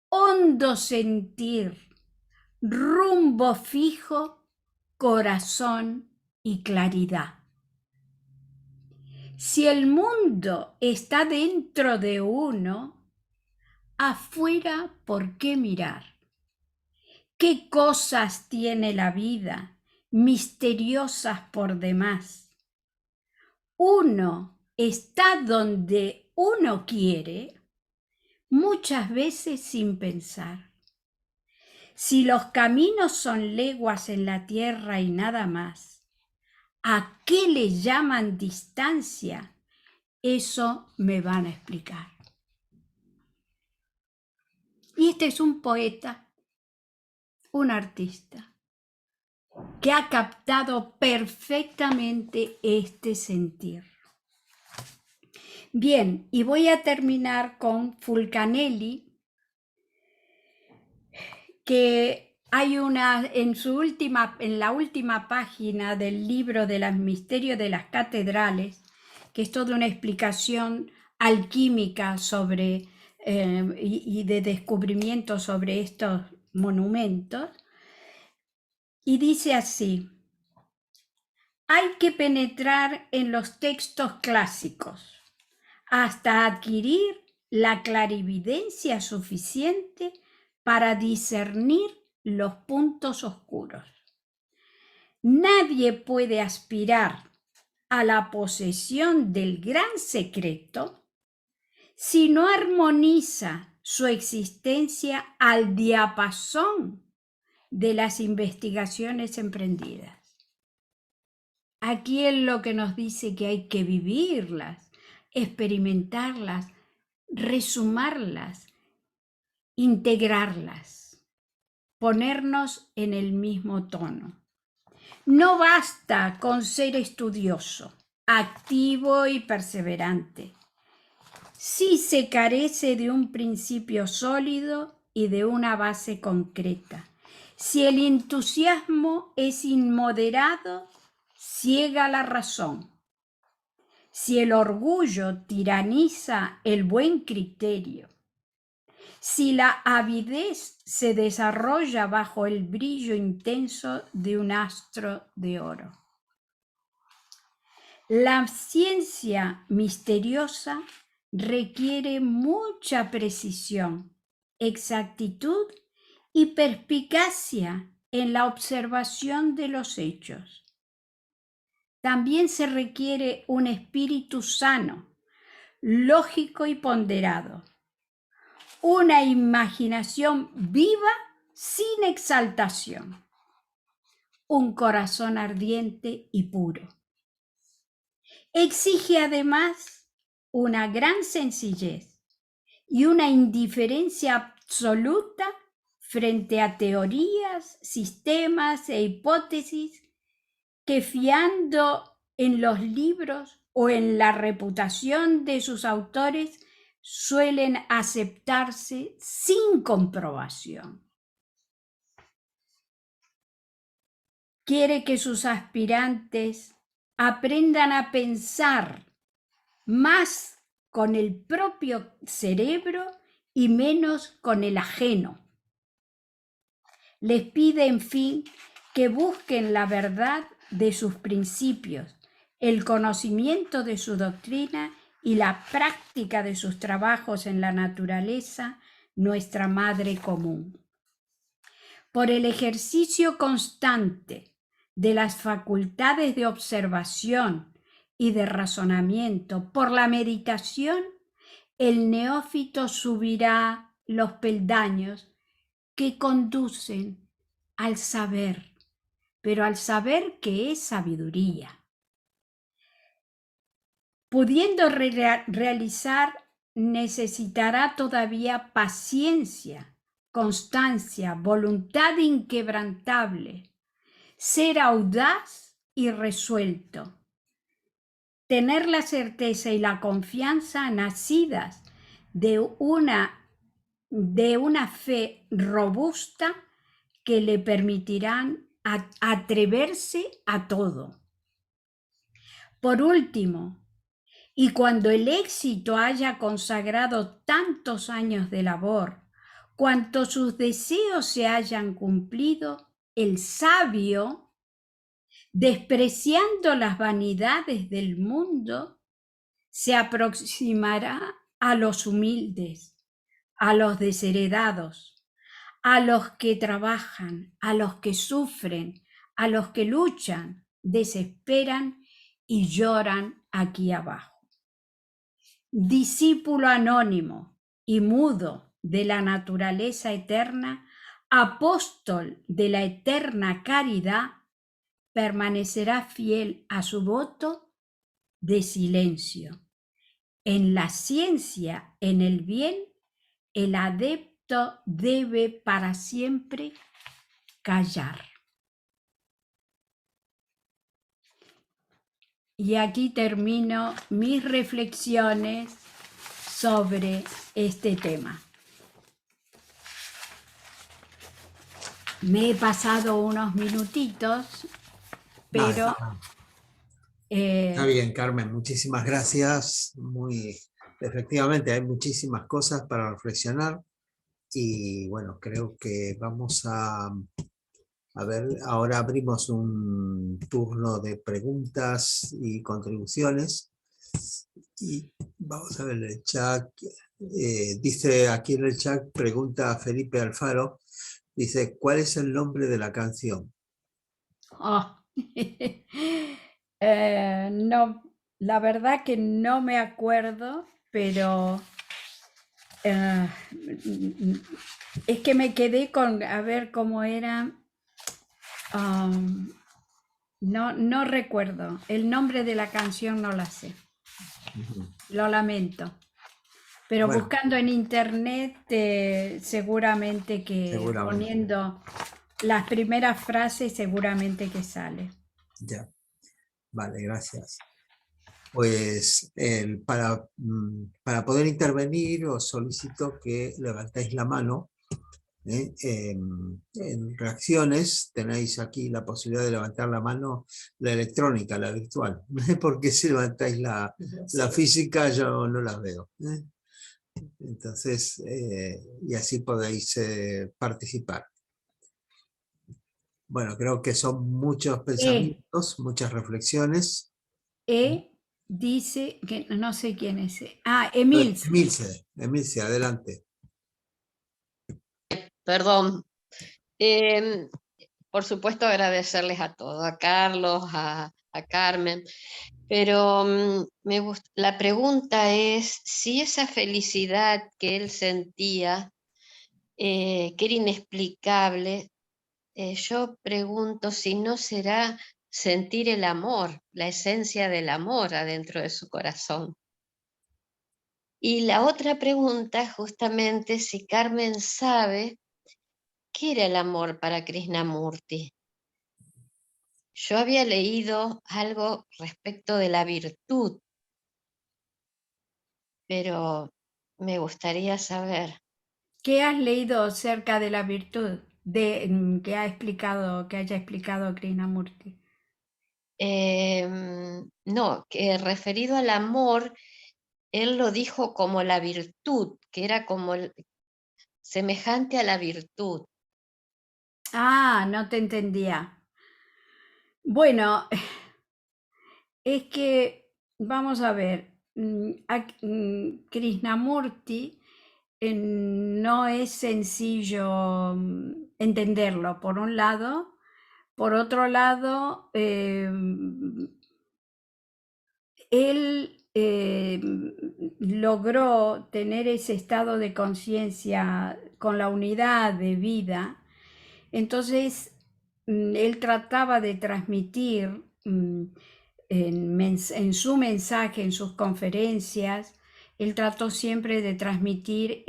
Hondo sentir, rumbo fijo, corazón y claridad. Si el mundo está dentro de uno, afuera, ¿por qué mirar? ¿Qué cosas tiene la vida, misteriosas por demás? Uno está donde uno quiere, muchas veces sin pensar. Si los caminos son leguas en la tierra y nada más, ¿a qué le llaman distancia? Eso me van a explicar. Y este es un poeta, un artista, que ha captado perfectamente este sentir. Bien, y voy a terminar con Fulcanelli, que hay en la última página del libro de los misterios de las catedrales, que es toda una explicación alquímica sobre y de descubrimiento sobre estos monumentos, y dice así: hay que penetrar en los textos clásicos hasta adquirir la clarividencia suficiente para discernir los puntos oscuros. Nadie puede aspirar a la posesión del gran secreto si no armoniza su existencia al diapasón de las investigaciones emprendidas. Aquí es lo que nos dice que hay que vivirlas, experimentarlas, resumarlas, integrarlas, ponernos en el mismo tono. No basta con ser estudioso, activo y perseverante, si se carece de un principio sólido y de una base concreta. Si el entusiasmo es inmoderado, ciega la razón. Si el orgullo tiraniza el buen criterio. Si la avidez se desarrolla bajo el brillo intenso de un astro de oro. La ciencia misteriosa requiere mucha precisión, exactitud y perspicacia en la observación de los hechos. También se requiere un espíritu sano, lógico y ponderado, una imaginación viva sin exaltación, un corazón ardiente y puro. Exige además una gran sencillez y una indiferencia absoluta frente a teorías, sistemas e hipótesis que, fiando en los libros o en la reputación de sus autores, suelen aceptarse sin comprobación. Quiere que sus aspirantes aprendan a pensar más con el propio cerebro y menos con el ajeno. Les pide, en fin, que busquen la verdad de sus principios, el conocimiento de su doctrina y la práctica de sus trabajos en la naturaleza, nuestra madre común. Por el ejercicio constante de las facultades de observación y de razonamiento, por la meditación, el neófito subirá los peldaños que conducen al saber, pero al saber que es sabiduría. Pudiendo realizar, necesitará todavía paciencia, constancia, voluntad inquebrantable, ser audaz y resuelto, tener la certeza y la confianza nacidas de una fe robusta que le permitirán atreverse a todo. Por último, y cuando el éxito haya consagrado tantos años de labor, cuanto sus deseos se hayan cumplido, el sabio, despreciando las vanidades del mundo, se aproximará a los humildes, a los desheredados, a los que trabajan, a los que sufren, a los que luchan, desesperan y lloran aquí abajo. Discípulo anónimo y mudo de la naturaleza eterna, apóstol de la eterna caridad, permanecerá fiel a su voto de silencio. En la ciencia, en el bien, el adepto debe para siempre callar. Y aquí termino mis reflexiones sobre este tema. Me he pasado unos minutitos, pero... Está bien, Carmen, muchísimas gracias. Efectivamente, hay muchísimas cosas para reflexionar y bueno, creo que vamos a ver, ahora abrimos un turno de preguntas y contribuciones y vamos a ver el chat. Dice aquí en el chat, pregunta Felipe Alfaro, dice, ¿cuál es el nombre de la canción? Oh. No, la verdad que no me acuerdo, pero eh, es que me quedé con a ver cómo era. um, no, no recuerdo. El nombre de la canción no la sé. Ujú. Lo lamento. Pero Bueno, buscando en internet, seguramente que seguramente, poniendo las primeras frases, seguramente que sale. ya. Vale, gracias. Pues para poder intervenir os solicito que levantéis la mano. En reacciones tenéis aquí la posibilidad de levantar la mano, la electrónica, la virtual, porque si levantáis la física yo no la veo. Entonces, y así podéis participar. Bueno, creo que son muchos E, pensamientos, muchas reflexiones. dice que no sé quién es. Emilce. Emilce, adelante. Perdón. Em, por supuesto, agradecerles a todos, a Carlos, a Carmen, pero la pregunta es si esa felicidad que él sentía, que era inexplicable, yo pregunto si no será sentir el amor, la esencia del amor adentro de su corazón. Y la otra pregunta, justamente, si Carmen sabe qué era el amor para Krishnamurti. Yo había leído algo respecto de la virtud, pero me gustaría saber. ¿Qué has leído acerca de la virtud que haya explicado Krishnamurti? No, que referido al amor, él lo dijo como la virtud, que era como semejante a la virtud. Ah, no te entendía. Bueno, es que, vamos a ver, Krishnamurti no es sencillo entenderlo, por un lado. Por otro lado, él logró tener ese estado de conciencia con la unidad de vida. Entonces, él trataba de transmitir en su mensaje, en sus conferencias, él trató siempre de transmitir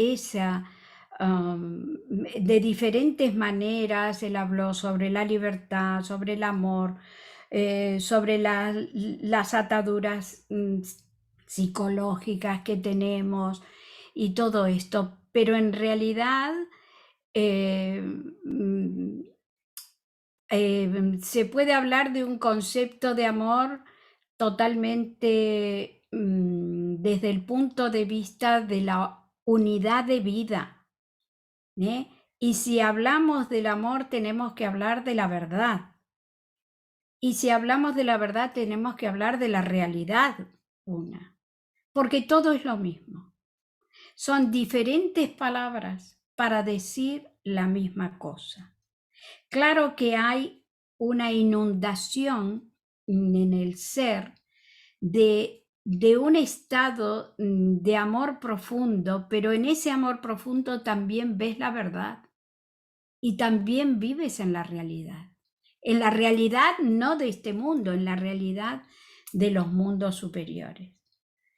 de diferentes maneras. Él habló sobre la libertad, sobre el amor, sobre las ataduras psicológicas que tenemos y todo esto. Pero en realidad eh, mm, se puede hablar de un concepto de amor totalmente desde el punto de vista de la unidad de vida. ¿Eh? Y si hablamos del amor, tenemos que hablar de la verdad. Y si hablamos de la verdad, tenemos que hablar de la realidad una. Porque todo es lo mismo. Son diferentes palabras para decir la misma cosa. Claro que hay una inundación en el ser de un estado de amor profundo, pero en ese amor profundo también ves la verdad y también vives en la realidad. En la realidad no de este mundo, en la realidad de los mundos superiores.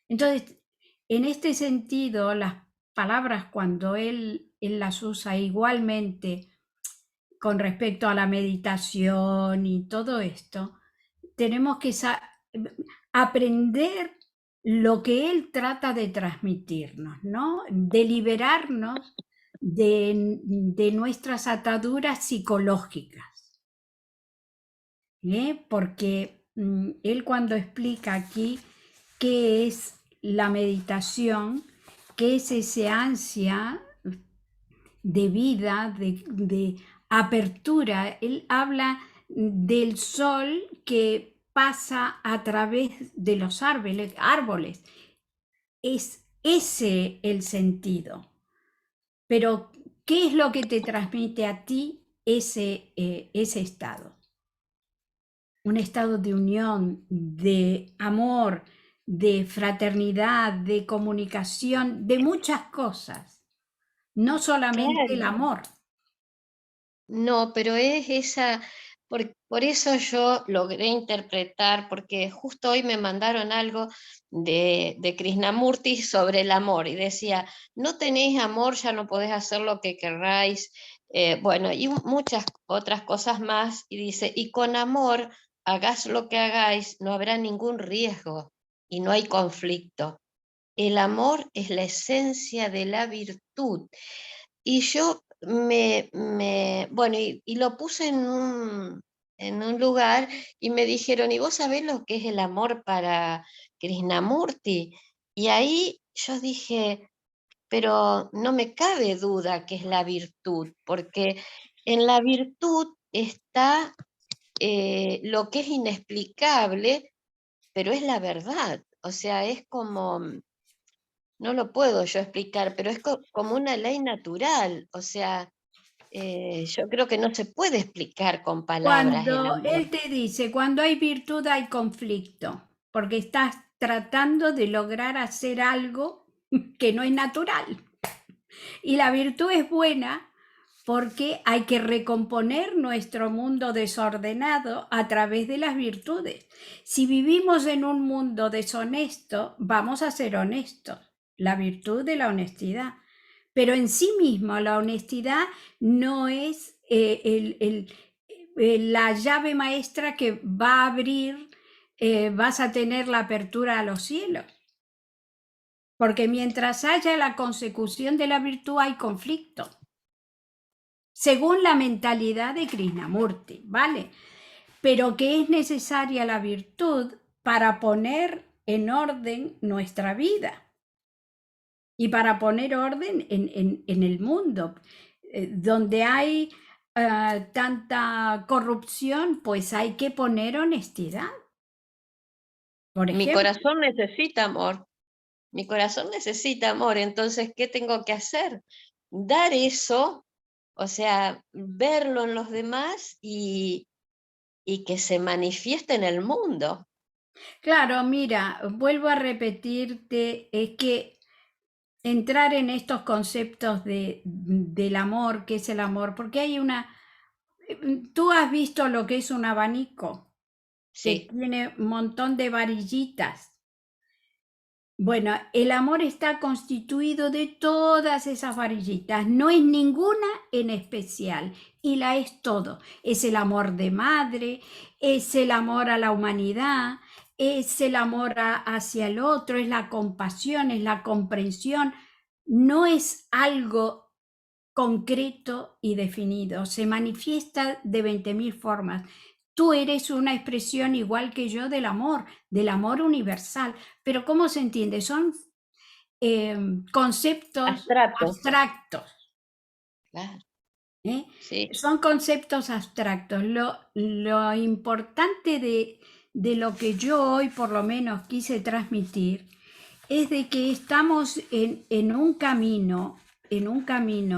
Entonces, en este sentido, las palabras cuando él las usa igualmente con respecto a la meditación y todo esto, tenemos que aprender lo que él trata de transmitirnos, ¿no? De liberarnos de nuestras ataduras psicológicas, porque él cuando explica aquí qué es la meditación, qué es ese ansia de vida, de apertura. Él habla del sol que pasa a través de los árboles. Es ese el sentido. Pero, ¿qué es lo que te transmite a ti ese estado? un estado de unión, de amor, de fraternidad, de comunicación, de muchas cosas, no solamente el Claro. amor. No, pero es esa, por eso yo logré interpretar, porque justo hoy me mandaron algo de Krishnamurti sobre el amor y decía, no tenéis amor, ya no podés hacer lo que querráis, bueno, y muchas otras cosas más, y dice, y con amor, hagáis lo que hagáis, no habrá ningún riesgo y no hay conflicto. El amor es la esencia de la virtud. Y yo bueno, y lo puse en un lugar y me dijeron, ¿y vos sabés lo que es el amor para Krishnamurti? Y ahí yo dije, pero no me cabe duda que es la virtud, porque en la virtud está lo que es inexplicable, pero es la verdad. O sea, es como, no lo puedo yo explicar, pero es como una ley natural. O sea, yo creo que no se puede explicar con palabras el Cuando amor. él te dice, cuando hay virtud hay conflicto, porque estás tratando de lograr hacer algo que no es natural. Y la virtud es buena porque hay que recomponer nuestro mundo desordenado a través de las virtudes. Si vivimos en un mundo deshonesto, vamos a ser honestos, la virtud de la honestidad. Pero en sí mismo la honestidad no es la llave maestra que va a abrir, vas a tener la apertura a los cielos. Porque mientras haya la consecución de la virtud hay conflicto. Según la mentalidad de Krishnamurti, ¿vale? Pero que es necesaria la virtud para poner en orden nuestra vida y para poner orden en el mundo. Donde hay tanta corrupción, pues hay que poner honestidad. Por Mi ejemplo, corazón necesita amor. Mi corazón necesita amor. Entonces, ¿qué tengo que hacer? Dar eso, o sea, verlo en los demás y que se manifieste en el mundo. claro, mira, vuelvo a repetirte, es que entrar en estos conceptos del amor, ¿qué es el amor? Porque hay una... Tú has visto lo que es un abanico, que Sí, tiene un montón de varillitas. Bueno, el amor está constituido de todas esas varillitas, no es ninguna en especial, y la es todo. Es el amor de madre, es el amor a la humanidad, es el amor hacia el otro, es la compasión, es la comprensión. No es algo concreto y definido, se manifiesta de 20.000 formas. Tú eres una expresión igual que yo del amor universal. Pero ¿cómo se entiende? Son conceptos abstracto. abstractos. Claro, ¿eh? sí. Son conceptos abstractos. Lo importante de lo que yo hoy por lo menos quise transmitir es de que estamos en un camino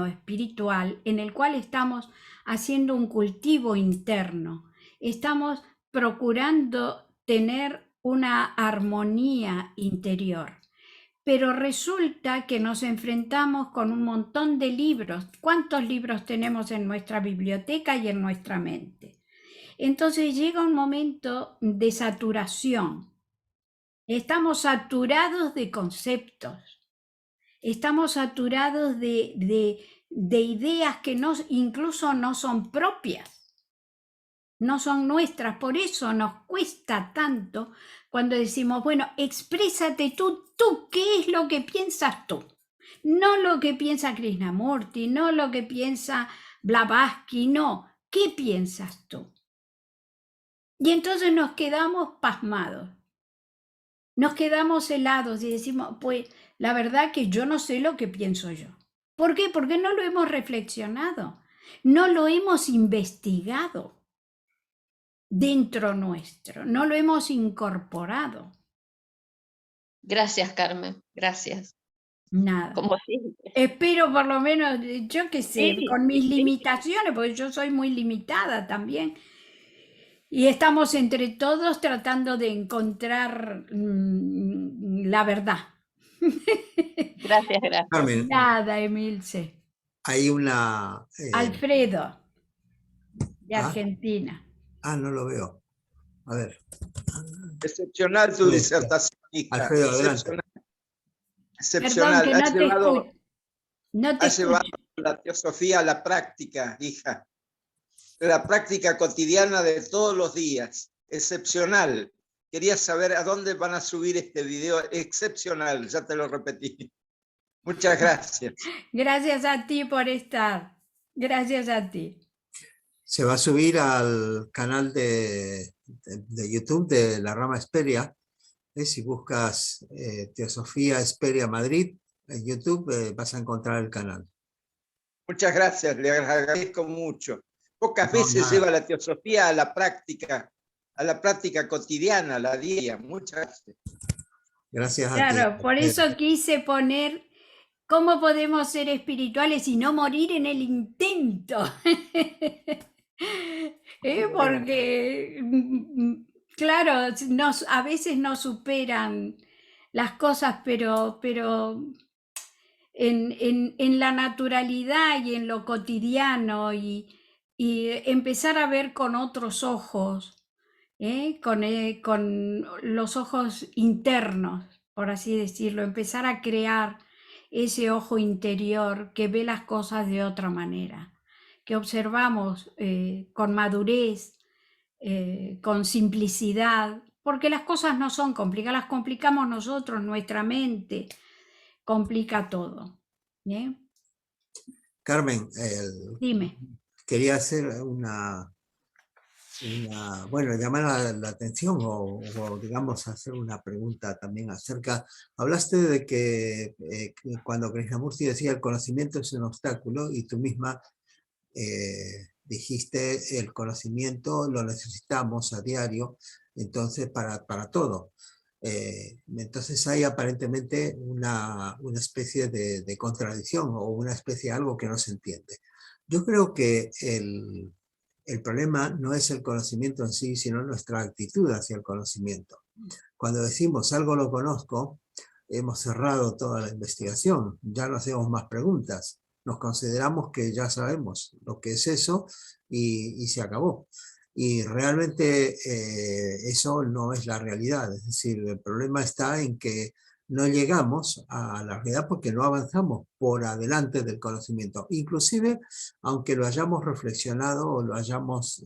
espiritual en el cual estamos haciendo un cultivo interno. Estamos procurando tener una armonía interior. Pero resulta que nos enfrentamos con un montón de libros. ¿Cuántos libros tenemos en nuestra biblioteca y en nuestra mente? Entonces llega un momento de saturación. Estamos saturados de conceptos. Estamos saturados de ideas que incluso no son propias, no son nuestras. Por eso nos cuesta tanto cuando decimos, bueno, exprésate tú, ¿qué es lo que piensas tú? No lo que piensa Krishnamurti, no lo que piensa Blavatsky, no. ¿Qué piensas tú? Y entonces nos quedamos pasmados. Nos quedamos helados y decimos, pues la verdad que yo no sé lo que pienso yo. ¿Por qué? Porque no lo hemos reflexionado, no lo hemos investigado dentro nuestro, no lo hemos incorporado. Gracias, Carmen. Gracias. Nada. Como siempre. Espero por lo menos, yo qué sé, Sí, con mis sí. limitaciones, porque yo soy muy limitada también. Y estamos entre todos tratando de encontrar la verdad. Gracias, gracias. Carmen, Nada, Emilce. hay una... Alfredo, de ¿ah? Argentina. No lo veo. A ver. Excepcional tu ¿Dónde? disertación, hija. Alfredo, adelante. Perdón, Excepcional. que no te escucho. No te Has llevado escucho. la teosofía a la práctica, hija. La práctica cotidiana de todos los días. Excepcional. Quería saber a dónde van a subir este video. Excepcional, ya te lo repetí. Muchas gracias. Gracias a ti por estar. Gracias a ti. Se va a subir al canal de YouTube de la rama Esperia. Si buscas Teosofía Esperia Madrid en YouTube, vas a encontrar el canal. Muchas gracias, le agradezco mucho. Pocas No, veces nada. lleva la teosofía a la práctica cotidiana, a la diaria. Muchas gracias. Gracias a ti. Claro, por eso quise poner cómo podemos ser espirituales y no morir en el intento. Porque, claro, a veces nos superan las cosas, pero en la naturalidad y en lo cotidiano y empezar a ver con otros ojos, con los ojos internos, por así decirlo, empezar a crear ese ojo interior que ve las cosas de otra manera, que observamos con madurez, con simplicidad, porque las cosas no son complicadas, las complicamos nosotros, nuestra mente complica todo. Carmen, Dime. quería hacer bueno, llamar la atención o digamos hacer una pregunta también acerca, hablaste de que cuando Krishnamurti decía el conocimiento es un obstáculo y tú misma dijiste el conocimiento lo necesitamos a diario, entonces para todo. Entonces hay aparentemente una especie de contradicción o una especie de algo que no se entiende. Yo creo que el problema no es el conocimiento en sí, sino nuestra actitud hacia el conocimiento. Cuando decimos algo lo conozco, hemos cerrado toda la investigación, ya no hacemos más preguntas, nos consideramos que ya sabemos lo que es eso y se acabó. Y realmente eso no es la realidad, es decir, el problema está en que no llegamos a la realidad porque no avanzamos por adelante del conocimiento, inclusive aunque lo hayamos reflexionado o lo hayamos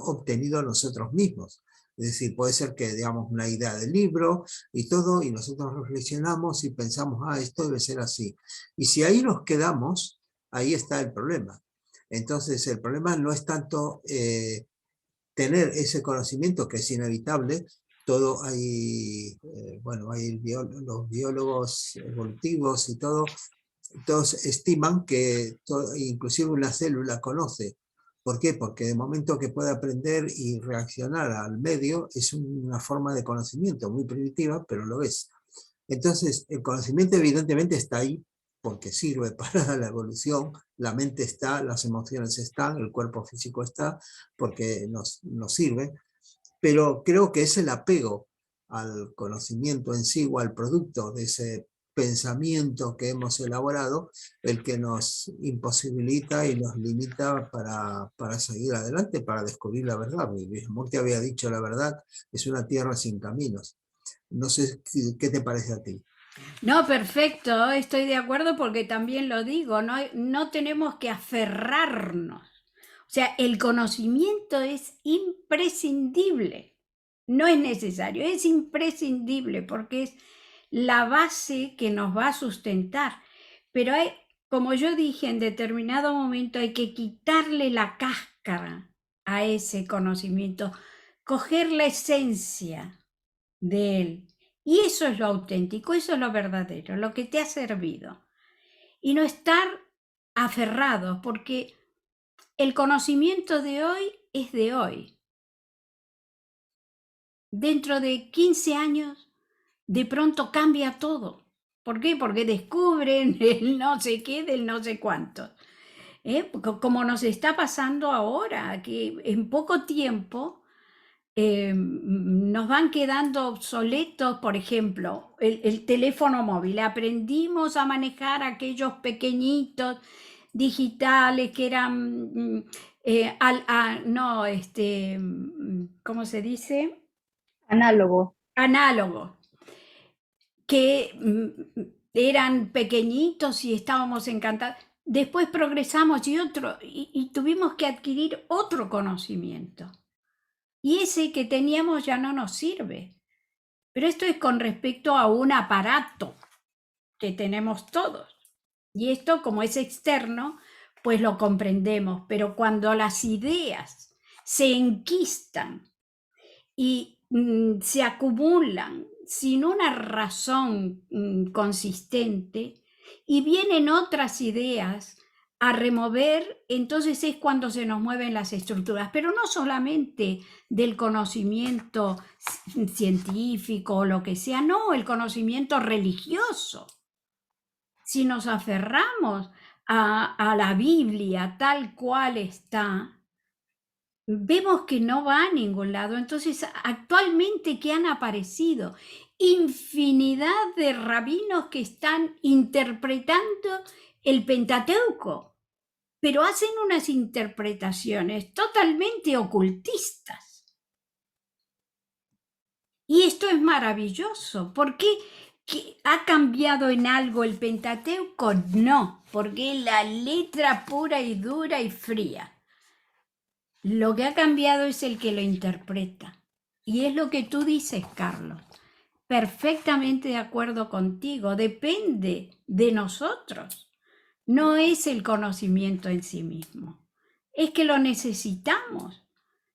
obtenido nosotros mismos. Es decir, puede ser que digamos una idea del libro y todo, y nosotros reflexionamos y pensamos, esto debe ser así. Y si ahí nos quedamos, ahí está el problema. Entonces el problema no es tanto tener ese conocimiento que es inevitable. Todo hay, bueno, hay los biólogos evolutivos y todo, todos estiman que inclusive una célula conoce. ¿Por qué? Porque de momento que puede aprender y reaccionar al medio es una forma de conocimiento muy primitiva, pero lo es. Entonces, el conocimiento evidentemente está ahí porque sirve para la evolución, la mente está, las emociones están, el cuerpo físico está, porque nos sirve, pero creo que es el apego al conocimiento en sí o al producto de ese pensamiento que hemos elaborado el que nos imposibilita y nos limita para seguir adelante, para descubrir la verdad. Krishnamurti había dicho la verdad es una tierra sin caminos. No sé qué te parece a ti. No, perfecto, estoy de acuerdo porque también lo digo, no tenemos que aferrarnos. O sea, el conocimiento es imprescindible, no es necesario, es imprescindible porque es la base que nos va a sustentar. Pero como yo dije, en determinado momento hay que quitarle la cáscara a ese conocimiento, coger la esencia de él. Y eso es lo auténtico, eso es lo verdadero, lo que te ha servido. Y no estar aferrados, porque el conocimiento de hoy es de hoy. Dentro de 15 años, de pronto cambia todo. ¿Por qué? Porque descubren el no sé qué del no sé cuánto. Como nos está pasando ahora, que en poco tiempo nos van quedando obsoletos, por ejemplo, el teléfono móvil. Aprendimos a manejar aquellos pequeñitos digitales que eran, no, ¿cómo se dice? Análogo. Análogos, que eran pequeñitos y estábamos encantados. Después progresamos y tuvimos que adquirir otro conocimiento. Y ese que teníamos ya no nos sirve. Pero esto es con respecto a un aparato que tenemos todos. Y esto, como es externo, pues lo comprendemos. Pero cuando las ideas se enquistan y se acumulan sin una razón consistente y vienen otras ideas a remover, entonces es cuando se nos mueven las estructuras, pero no solamente del conocimiento científico o lo que sea, no, el conocimiento religioso. Si nos aferramos a la Biblia tal cual está, vemos que no va a ningún lado. Entonces, actualmente, ¿qué han aparecido? Infinidad de rabinos que están interpretando el Pentateuco, pero hacen unas interpretaciones totalmente ocultistas. Y esto es maravilloso. ¿Por qué ha cambiado en algo el Pentateuco? No, porque es la letra pura y dura y fría. Lo que ha cambiado es el que lo interpreta. Y es lo que tú dices, Carlos. Perfectamente de acuerdo contigo. Depende de nosotros. No es el conocimiento en sí mismo. Es que lo necesitamos.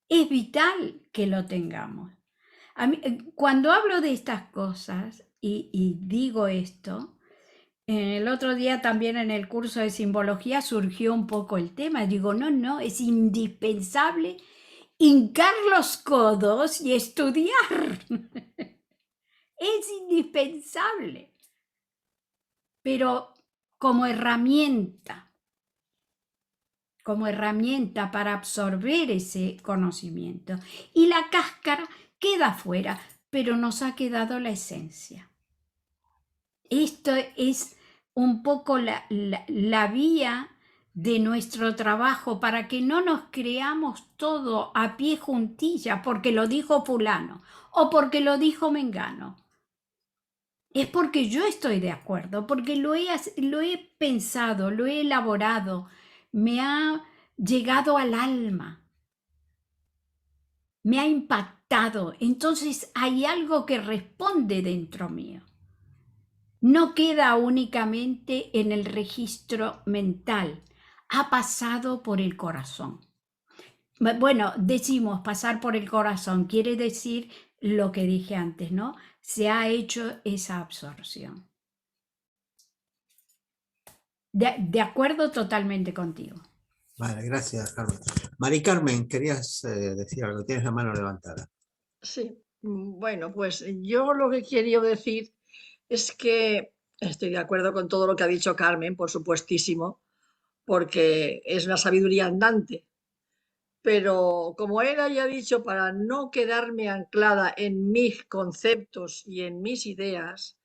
Es vital que lo tengamos. Cuando hablo de estas cosas y digo esto, el otro día también en el curso de simbología surgió un poco el tema. Digo, no, es indispensable hincar los codos y estudiar. Es indispensable. Pero como herramienta para absorber ese conocimiento. Y la cáscara queda fuera, pero nos ha quedado la esencia. Esto es un poco la vía de nuestro trabajo para que no nos creamos todo a pie juntilla porque lo dijo fulano o porque lo dijo mengano. Es porque yo estoy de acuerdo, porque lo he pensado, lo he elaborado, me ha llegado al alma, me ha impactado. Entonces hay algo que responde dentro mío. No queda únicamente en el registro mental, ha pasado por el corazón. Bueno, decimos pasar por el corazón, quiere decir lo que dije antes, ¿no? Se ha hecho esa absorción. De acuerdo totalmente contigo. Vale, gracias, Carmen. Mari Carmen, querías decir algo, tienes la mano levantada. Sí, bueno, pues yo lo que quería decir es que estoy de acuerdo con todo lo que ha dicho Carmen, por supuestísimo, porque es una sabiduría andante. Pero como ella ya ha dicho, para no quedarme anclada en mis conceptos y en mis ideas,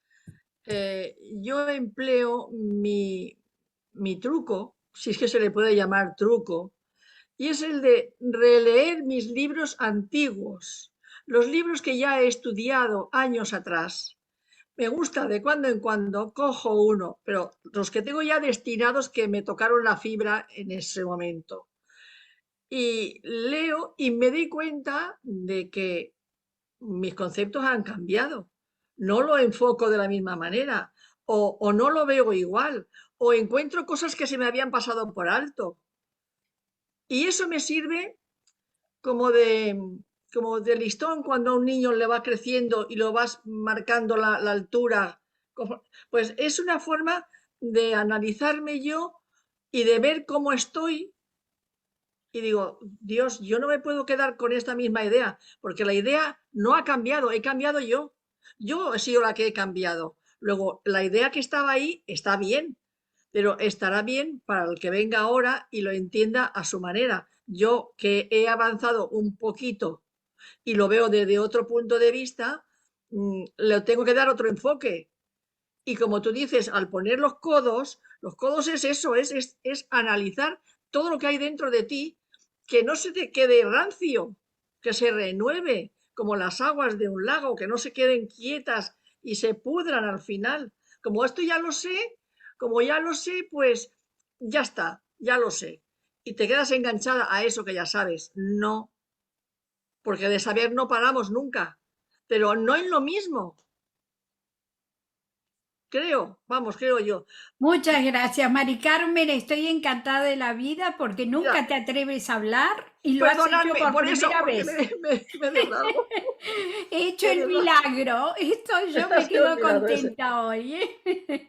yo empleo mi truco, si es que se le puede llamar truco, y es el de releer mis libros antiguos, los libros que ya he estudiado años atrás. Me gusta de cuando en cuando, cojo uno, pero los que tengo ya destinados que me tocaron la fibra en ese momento. Y leo y me doy cuenta de que mis conceptos han cambiado. No lo enfoco de la misma manera o no lo veo igual o encuentro cosas que se me habían pasado por alto. Y eso me sirve como de listón cuando a un niño le va creciendo y lo vas marcando la altura. Pues es una forma de analizarme yo y de ver cómo estoy. Y digo, Dios, yo no me puedo quedar con esta misma idea, porque la idea no ha cambiado, he cambiado yo. Yo he sido la que he cambiado. Luego, la idea que estaba ahí está bien, pero estará bien para el que venga ahora y lo entienda a su manera. Yo, que he avanzado un poquito y lo veo desde otro punto de vista, le tengo que dar otro enfoque. Y como tú dices, al poner los codos es eso, es analizar todo lo que hay dentro de ti, que no se te quede rancio, que se renueve, como las aguas de un lago, que no se queden quietas y se pudran al final. Como esto ya lo sé, como ya lo sé, pues ya está, ya lo sé. Y te quedas enganchada a eso que ya sabes. No, porque de saber no paramos nunca, pero no es lo mismo. Creo yo. Muchas gracias, Mari Carmen. Estoy encantada de la vida porque Mira, nunca te atreves a hablar y lo has hecho perdonadme por por eso, primera porque vez. me deslargo. He hecho Me el deslargo. milagro. Esto yo me Ha sido el quedo milagro ese. contenta hoy.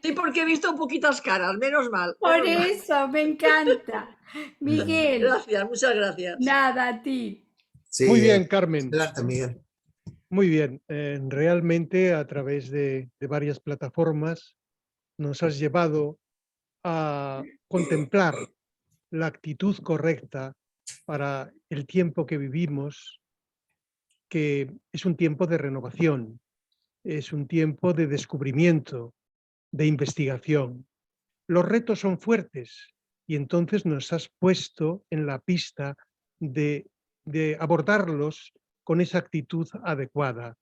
Sí, porque he visto poquitas caras, menos mal, Por menos mal. eso, me encanta. Miguel, Gracias, muchas gracias. nada a ti. Muy Sí, bien, Carmen. adelante, Miguel. Muy bien. Realmente a través de varias plataformas nos has llevado a contemplar la actitud correcta para el tiempo que vivimos, que es un tiempo de renovación, es un tiempo de descubrimiento, de investigación. Los retos son fuertes y entonces nos has puesto en la pista de abordarlos con esa actitud adecuada.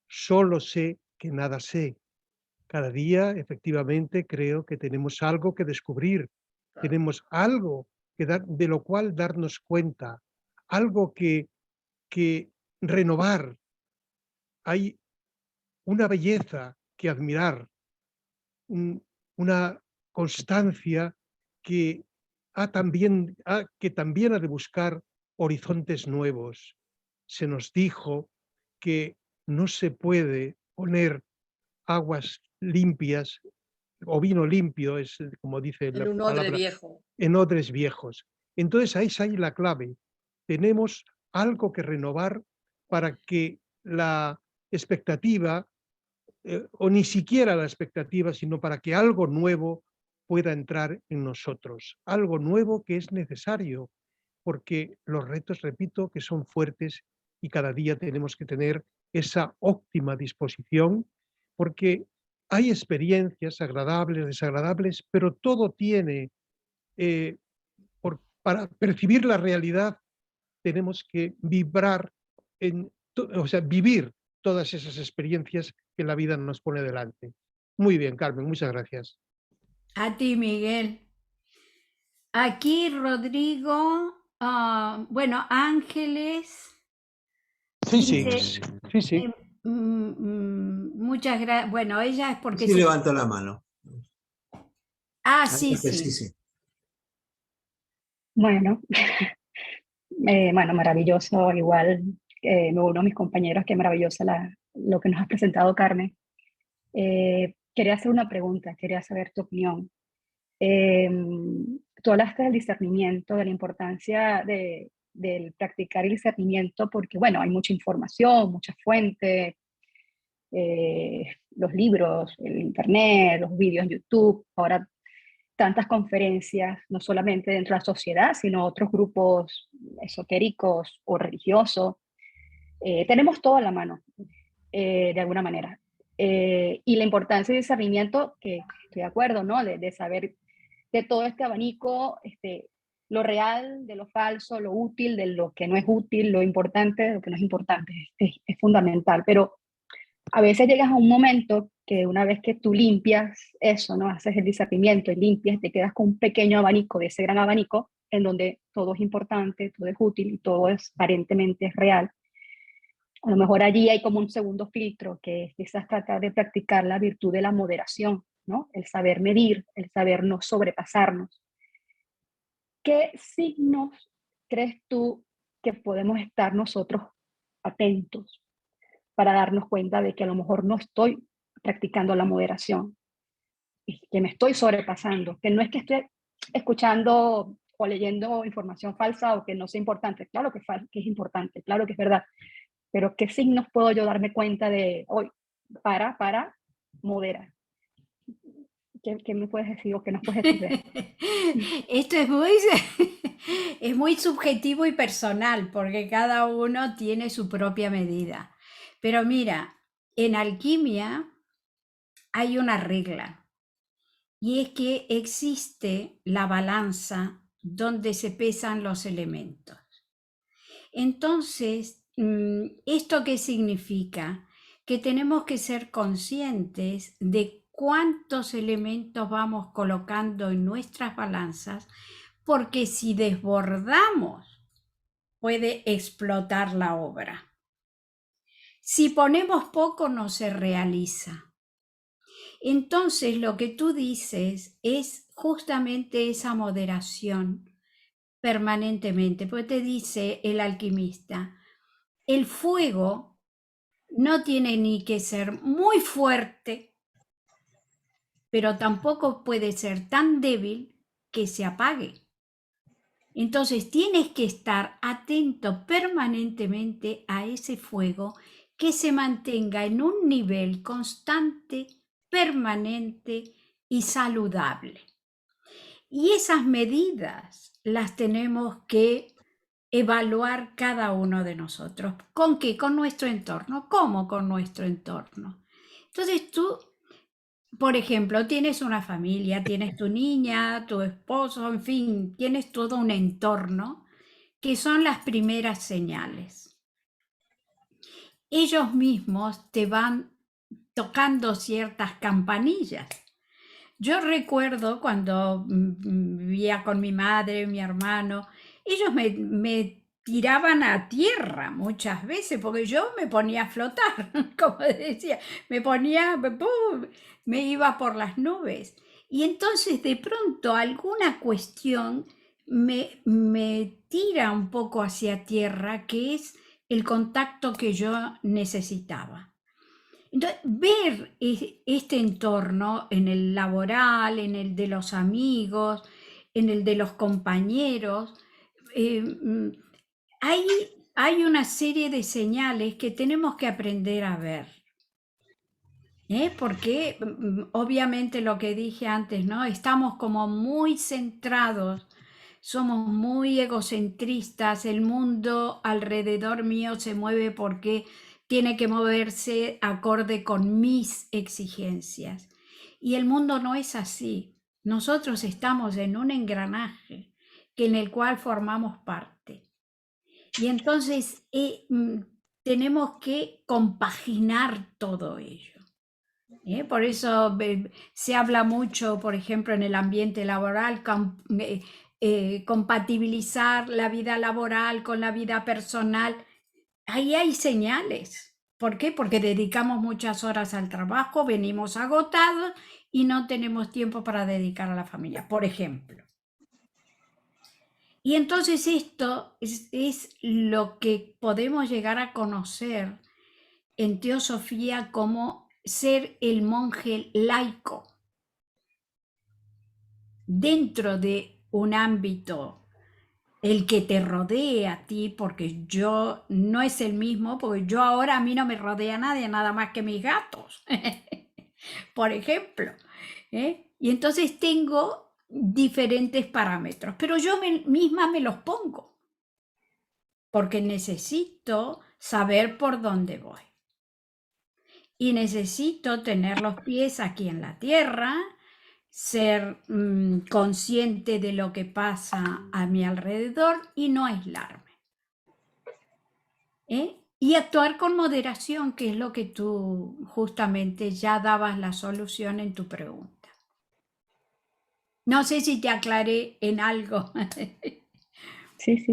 Solo sé que nada sé. Cada día, efectivamente, creo que tenemos algo que descubrir, tenemos algo de lo cual darnos cuenta, algo que renovar. Hay una belleza que admirar, una constancia que, que también ha de buscar horizontes nuevos. Se nos dijo que no se puede poner aguas limpias o vino limpio, es como dice En la un odre palabra, viejo. en odres viejos. Entonces ahí está la clave. Tenemos algo que renovar para que la expectativa, o ni siquiera la expectativa, sino para que algo nuevo pueda entrar en nosotros. Algo nuevo que es necesario, porque los retos, repito, que son fuertes y cada día tenemos que tener esa óptima disposición, porque hay experiencias agradables, desagradables, pero todo tiene, para percibir la realidad, tenemos que vibrar, o sea, vivir todas esas experiencias que la vida nos pone delante. Muy bien, Carmen, muchas gracias. A ti, Miguel. Aquí Rodrigo, bueno, Ángeles. Sí, sí, Dice, sí, sí. muchas gracias. Bueno, ella es porque Sí, se... levantó la mano. Sí, Sí, sí. sí. Bueno, bueno, maravilloso, igual me uno a mis compañeros, qué maravillosa lo que nos has presentado, Carmen. Quería hacer una pregunta, quería saber tu opinión. Tú hablaste del discernimiento, de la importancia del practicar el discernimiento, porque bueno, hay mucha información, muchas fuentes, los libros, el internet, los vídeos en YouTube, ahora tantas conferencias, no solamente dentro de la sociedad, sino otros grupos esotéricos o religiosos. Tenemos todo a la mano, de alguna manera. Y la importancia del discernimiento, que estoy de acuerdo, ¿no? De saber de todo este abanico, lo real, de lo falso, lo útil, de lo que no es útil, lo importante, de lo que no es importante, es fundamental. Pero a veces llegas a un momento que una vez que tú limpias eso, ¿no? Haces el discernimiento y limpias, te quedas con un pequeño abanico de ese gran abanico en donde todo es importante, todo es útil y todo es aparentemente real. A lo mejor allí hay como un segundo filtro que es quizás tratar de practicar la virtud de la moderación, ¿no? El saber medir, el saber no sobrepasarnos. ¿Qué signos crees tú que podemos estar nosotros atentos para darnos cuenta de que a lo mejor no estoy practicando la moderación y que me estoy sobrepasando, que no es que estoy escuchando o leyendo información falsa o que no sea importante? Claro que es importante, claro que es verdad, pero ¿qué signos puedo yo darme cuenta de hoy? Para, modera. ¿Qué me puedes decir o qué nos puedes decir de esto? Esto es muy subjetivo y personal, porque cada uno tiene su propia medida. Pero mira, en alquimia hay una regla, y es que existe la balanza donde se pesan los elementos. Entonces, ¿esto qué significa? Que tenemos que ser conscientes de cuántos elementos vamos colocando en nuestras balanzas, porque si desbordamos, puede explotar la obra. Si ponemos poco, no se realiza. Entonces, lo que tú dices es justamente esa moderación permanentemente, porque te dice el alquimista, el fuego no tiene ni que ser muy fuerte, pero tampoco puede ser tan débil que se apague. Entonces tienes que estar atento permanentemente a ese fuego, que se mantenga en un nivel constante, permanente y saludable. Y esas medidas las tenemos que evaluar cada uno de nosotros. ¿Con qué? Con nuestro entorno. ¿Cómo con nuestro entorno? Entonces tú, por ejemplo, tienes una familia, tienes tu niña, tu esposo, en fin, tienes todo un entorno que son las primeras señales. Ellos mismos te van tocando ciertas campanillas. Yo recuerdo cuando vivía con mi madre, mi hermano, ellos me tiraban a tierra muchas veces porque yo me ponía a flotar, como decía, me iba por las nubes. Y entonces de pronto alguna cuestión me tira un poco hacia tierra, que es el contacto que yo necesitaba. Entonces, ver este entorno en el laboral, en el de los amigos, en el de los compañeros, hay una serie de señales que tenemos que aprender a ver. Porque obviamente lo que dije antes, ¿no? Estamos como muy centrados, somos muy egocentristas, el mundo alrededor mío se mueve porque tiene que moverse acorde con mis exigencias. Y el mundo no es así. Nosotros estamos en un engranaje en el cual formamos parte. Y entonces tenemos que compaginar todo ello. Por eso se habla mucho, por ejemplo, en el ambiente laboral, compatibilizar la vida laboral con la vida personal. Ahí hay señales. ¿Por qué? Porque dedicamos muchas horas al trabajo, venimos agotados y no tenemos tiempo para dedicar a la familia, por ejemplo. Y entonces esto es lo que podemos llegar a conocer en teosofía como ser el monje laico dentro de un ámbito, el que te rodee a ti, porque yo no es el mismo, porque yo ahora a mí no me rodea nadie, nada más que mis gatos, por ejemplo. Y entonces tengo diferentes parámetros, pero yo misma me los pongo, porque necesito saber por dónde voy. Y necesito tener los pies aquí en la tierra, ser consciente de lo que pasa a mi alrededor y no aislarme. Y actuar con moderación, que es lo que tú justamente ya dabas la solución en tu pregunta. No sé si te aclaré en algo. Sí.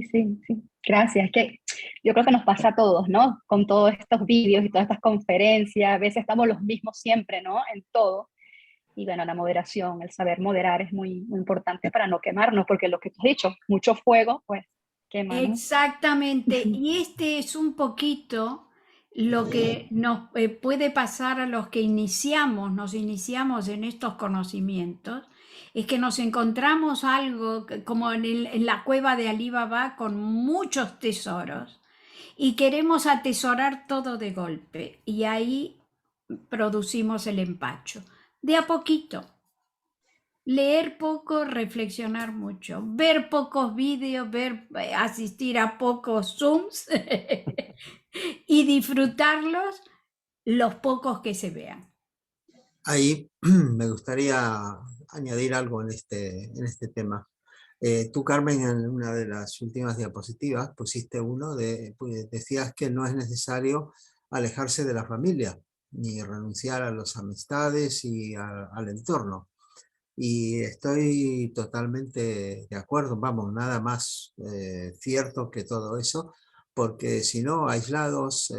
Gracias. Que yo creo que nos pasa a todos, ¿no? Con todos estos vídeos y todas estas conferencias, a veces estamos los mismos siempre, ¿no? En todo. Y bueno, la moderación, el saber moderar es muy, muy importante para no quemarnos, porque lo que tú has dicho, mucho fuego, pues quema, ¿no? Exactamente. Y este es un poquito lo que nos puede pasar a los que nos iniciamos en estos conocimientos, es que nos encontramos algo como en la cueva de Alí Baba con muchos tesoros y queremos atesorar todo de golpe y ahí producimos el empacho. De a poquito, leer poco, reflexionar mucho, ver pocos vídeos, asistir a pocos Zooms y disfrutarlos los pocos que se vean. Ahí me gustaría añadir algo en este tema. Tú, Carmen, en una de las últimas diapositivas pusiste decías que no es necesario alejarse de la familia, ni renunciar a las amistades y al entorno. Y estoy totalmente de acuerdo, vamos, nada más cierto que todo eso, porque si no, aislados,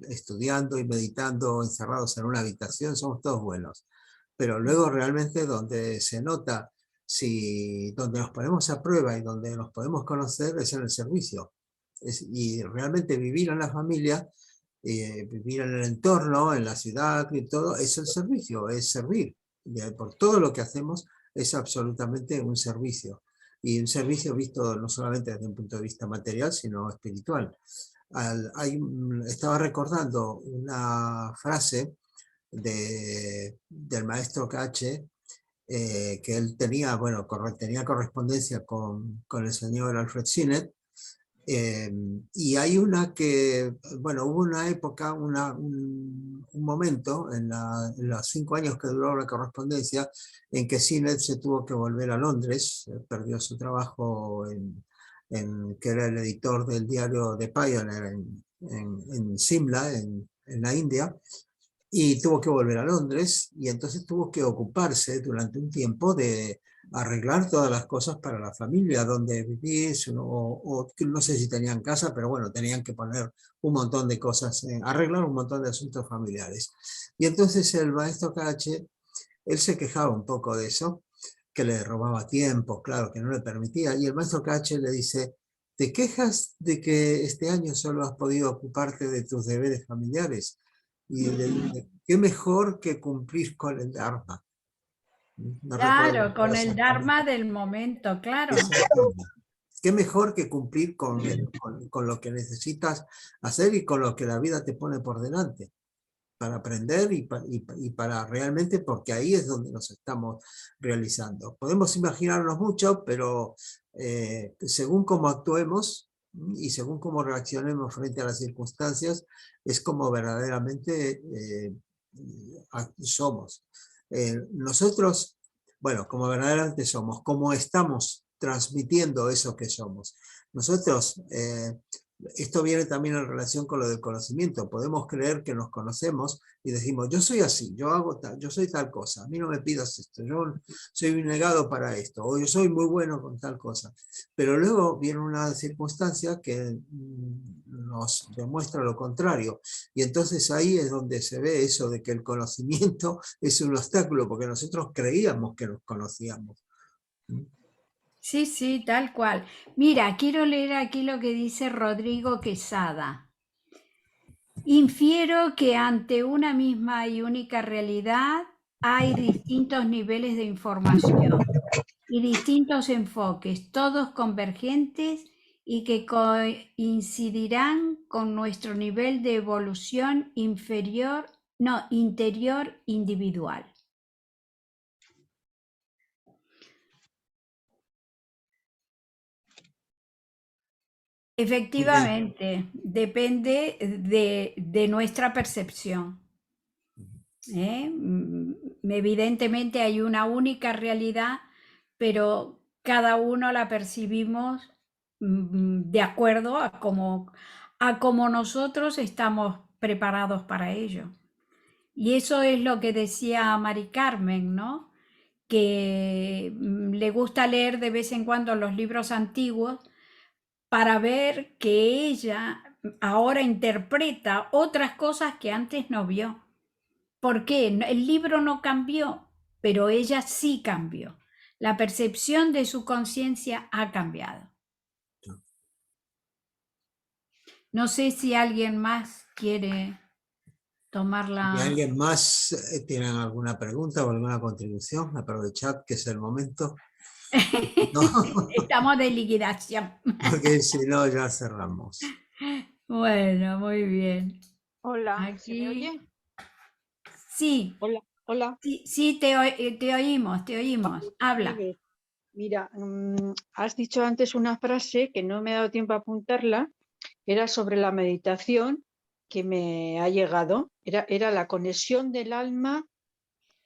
estudiando y meditando, encerrados en una habitación, somos todos buenos. Pero luego realmente donde se nota, donde nos ponemos a prueba y donde nos podemos conocer es en el servicio. Y realmente vivir en la familia, vivir en el entorno, en la ciudad y todo, es el servicio, es servir. Por todo lo que hacemos es absolutamente un servicio. Y un servicio visto no solamente desde un punto de vista material, sino espiritual. Estaba recordando una frase del maestro Cache, que él tenía, bueno, tenía correspondencia con el señor Alfred Sinnett, y hay una que, bueno, hubo una época, un momento en los 5 años que duró la correspondencia, en que Sinnett se tuvo que volver a Londres, perdió su trabajo que era el editor del diario The Pioneer en Simla, en la India, y tuvo que volver a Londres, y entonces tuvo que ocuparse durante un tiempo de arreglar todas las cosas para la familia, donde vivir, o no sé si tenían casa, pero bueno, tenían que poner un montón de cosas, arreglar un montón de asuntos familiares. Y entonces el maestro Cache, él se quejaba un poco de eso, que le robaba tiempo, claro, que no le permitía, y el maestro Cache le dice: ¿te quejas de que este año solo has podido ocuparte de tus deberes familiares? Y le dice: ¿qué mejor que cumplir con el Dharma? No recuerdo Claro, con el Dharma del momento, claro. exactamente. ¿Qué mejor que cumplir con lo que necesitas hacer y con lo que la vida te pone por delante? Para aprender y para realmente, porque ahí es donde nos estamos realizando. Podemos imaginarnos mucho, pero según cómo actuemos y según cómo reaccionemos frente a las circunstancias, es como verdaderamente somos. Nosotros, bueno, como verdaderamente somos, como estamos transmitiendo eso que somos. Nosotros, esto viene también en relación con lo del conocimiento. Podemos creer que nos conocemos y decimos: yo soy así, yo hago tal, yo soy tal cosa, a mí no me pidas esto, yo soy un negado para esto, o yo soy muy bueno con tal cosa. Pero luego viene una circunstancia que nos demuestra lo contrario. Y entonces ahí es donde se ve eso de que el conocimiento es un obstáculo, porque nosotros creíamos que nos conocíamos. Sí, sí, tal cual. Mira, quiero leer aquí lo que dice Rodrigo Quesada. Infiero que ante una misma y única realidad hay distintos niveles de información y distintos enfoques, todos convergentes y que coincidirán con nuestro nivel de evolución interior individual. Efectivamente, depende de nuestra percepción. Evidentemente hay una única realidad, pero cada uno la percibimos de acuerdo a cómo nosotros estamos preparados para ello. Y eso es lo que decía Mari Carmen, ¿no? Que le gusta leer de vez en cuando los libros antiguos para ver que ella ahora interpreta otras cosas que antes no vio. ¿Por qué? El libro no cambió, pero ella sí cambió. La percepción de su conciencia ha cambiado. No sé si alguien más quiere tomar ¿Y la... alguien más tiene alguna pregunta o alguna contribución? Aprovechad que es el momento. No, Estamos de liquidación. porque si no ya cerramos. Bueno, muy bien. Hola, ¿se me Aquí. oye? Sí. Hola. Hola. Sí, sí, te oímos. Habla. Vive. Mira, has dicho antes una frase que no me he dado tiempo a apuntarla, era sobre la meditación que me ha llegado. Era la conexión del alma,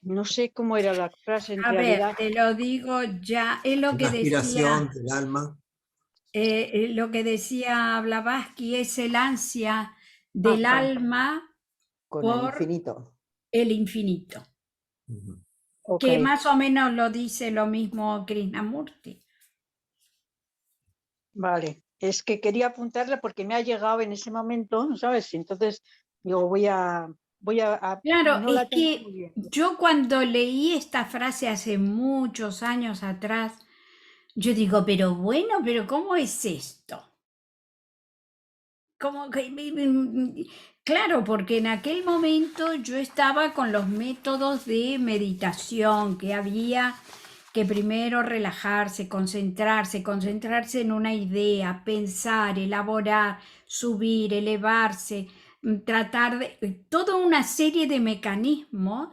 no sé cómo era la frase en A ver, realidad. te lo digo ya, es lo La que aspiración decía, del alma. Blavatsky, es el ansia del Ajá. alma Con el por infinito. el infinito, Ujú. Ok. que más o menos lo dice lo mismo Krishnamurti. Vale, es que quería apuntarla porque me ha llegado en ese momento, ¿sabes? Entonces digo, voy a Claro, no es la tengo muy que bien. yo cuando leí esta frase hace muchos años atrás, yo digo, pero bueno, pero ¿cómo es esto? Como que, claro, porque en aquel momento yo estaba con los métodos de meditación que había, que primero relajarse, concentrarse en una idea, pensar, elaborar, subir, elevarse, tratar de toda una serie de mecanismos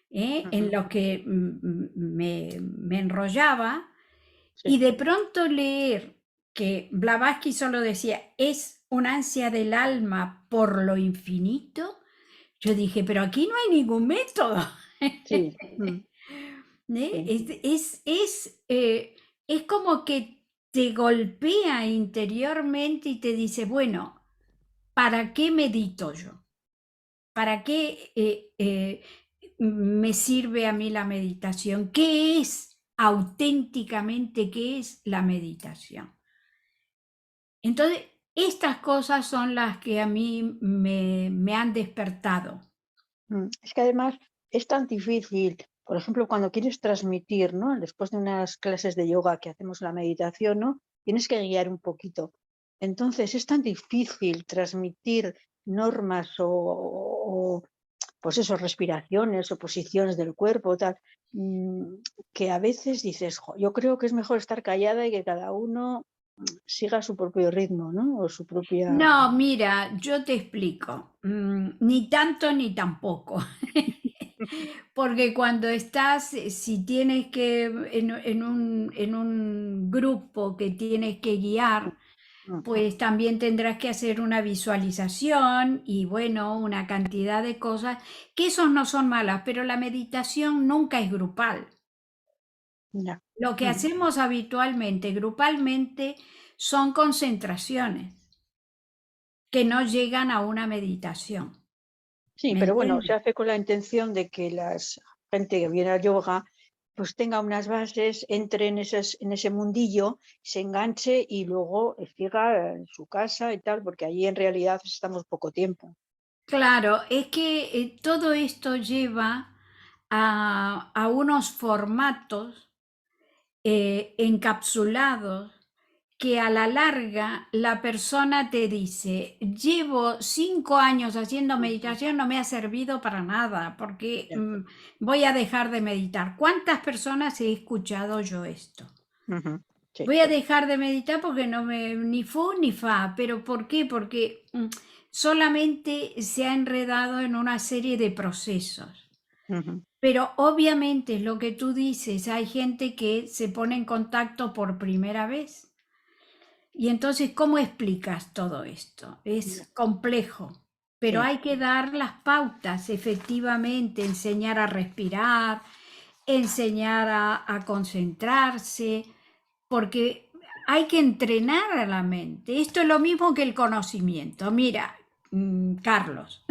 en los que me enrollaba, Sí. y de pronto leer que Blavatsky solo decía, es una ansia del alma por lo infinito, yo dije, pero aquí no hay ningún método. Sí. ¿Eh? Es como que te golpea interiormente y te dice, bueno, ¿para qué medito yo? ¿Para qué me sirve a mí la meditación? ¿Qué es auténticamente, qué es la meditación? Entonces, estas cosas son las que a mí me han despertado. Es que además es tan difícil, por ejemplo, cuando quieres transmitir, ¿no? Después de unas clases de yoga que hacemos la meditación, ¿no? Tienes que guiar un poquito. Entonces es tan difícil transmitir normas o pues eso, respiraciones o posiciones del cuerpo, tal, que a veces dices, "Jo, yo creo que es mejor estar callada y que cada uno siga su propio ritmo, ¿no? O su propia... No, mira, yo te explico, ni tanto ni tampoco. Porque cuando estás, si tienes que, en un grupo que tienes que guiar, pues también tendrás que hacer una visualización y bueno, una cantidad de cosas, que esos no son malas, pero la meditación nunca es grupal. Ya. Lo que hacemos habitualmente, grupalmente, son concentraciones que no llegan a una meditación. Sí, ¿Me pero bueno, se entiendes? hace con la intención de que la gente que viene al yoga pues tenga unas bases, entre en ese mundillo, se enganche y luego siga en su casa y tal, porque allí en realidad estamos poco tiempo. Claro, es que todo esto lleva a unos formatos encapsulados que a la larga la persona te dice, llevo 5 años haciendo meditación, no me ha servido para nada, porque Ya. voy a dejar de meditar. ¿Cuántas personas he escuchado yo esto? Sí. Voy a dejar de meditar porque no me ni fu ni fa, pero ¿por qué? Porque solamente se ha enredado en una serie de procesos. Pero obviamente es lo que tú dices, hay gente que se pone en contacto por primera vez. Y entonces, ¿cómo explicas todo esto? Es complejo, pero Sí. hay que dar las pautas, efectivamente, enseñar a respirar, enseñar a concentrarse, porque hay que entrenar a la mente. Esto es lo mismo que el conocimiento. Mira, Carlos,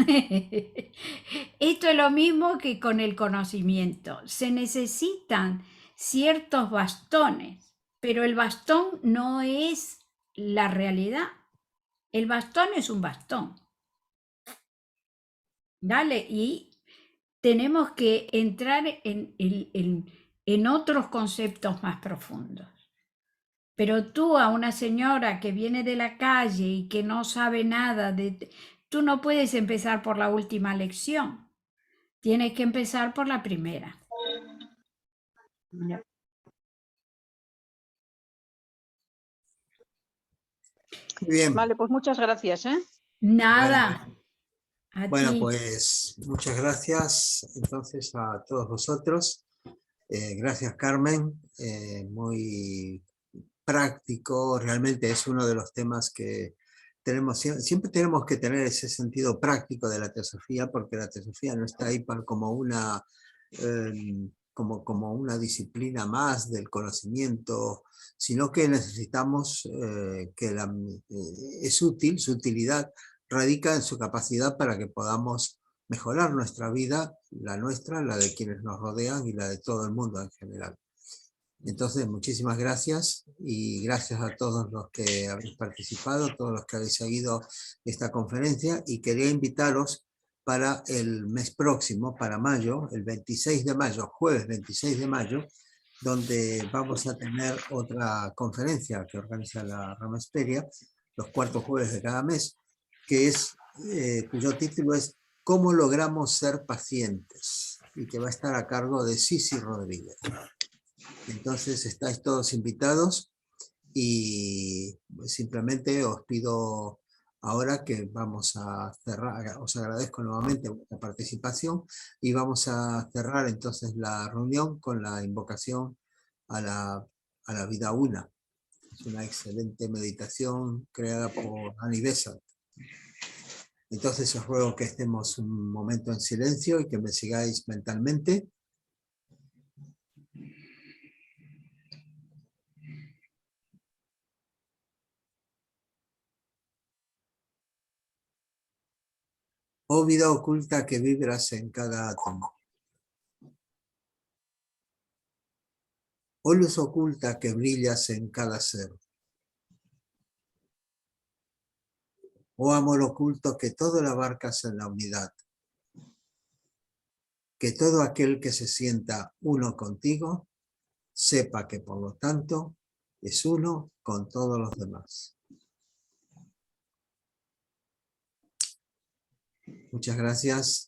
esto es lo mismo que con el conocimiento. Se necesitan ciertos bastones, pero el bastón no es la realidad. El bastón es un bastón. ¿Vale? Y tenemos que entrar en otros conceptos más profundos. Pero tú a una señora que viene de la calle y que no sabe nada tú no puedes empezar por la última lección. Tienes que empezar por la primera. Ya. Muy bien. Vale, pues muchas gracias, ¿eh? Nada. Bueno. A Bueno, ti. pues muchas gracias entonces a todos vosotros. Gracias, Carmen. Muy práctico, realmente es uno de los temas que tenemos, siempre tenemos que tener ese sentido práctico de la teosofía, porque la teosofía no está ahí como una, como una disciplina más del conocimiento, sino que necesitamos que es útil, su utilidad radica en su capacidad para que podamos mejorar nuestra vida, la nuestra, la de quienes nos rodean y la de todo el mundo en general. Entonces, muchísimas gracias y gracias a todos los que habéis participado, todos los que habéis seguido esta conferencia, y quería invitaros para el mes próximo, para mayo, el 26 de mayo, jueves 26 de mayo, donde vamos a tener otra conferencia que organiza la Rama Esperia, los cuartos jueves de cada mes, cuyo título es ¿Cómo logramos ser pacientes? Y que va a estar a cargo de Sisi Rodríguez. Entonces estáis todos invitados y simplemente os pido ahora que vamos a cerrar, os agradezco nuevamente vuestra participación y vamos a cerrar entonces la reunión con la invocación a la vida una. Es una excelente meditación creada por Annie Besant. Entonces os ruego que estemos un momento en silencio y que me sigáis mentalmente. Oh vida oculta que vibras en cada átomo. Oh luz oculta que brillas en cada ser. Oh amor oculto que todo lo abarcas en la unidad. Que todo aquel que se sienta uno contigo, sepa que por lo tanto es uno con todos los demás. Muchas gracias.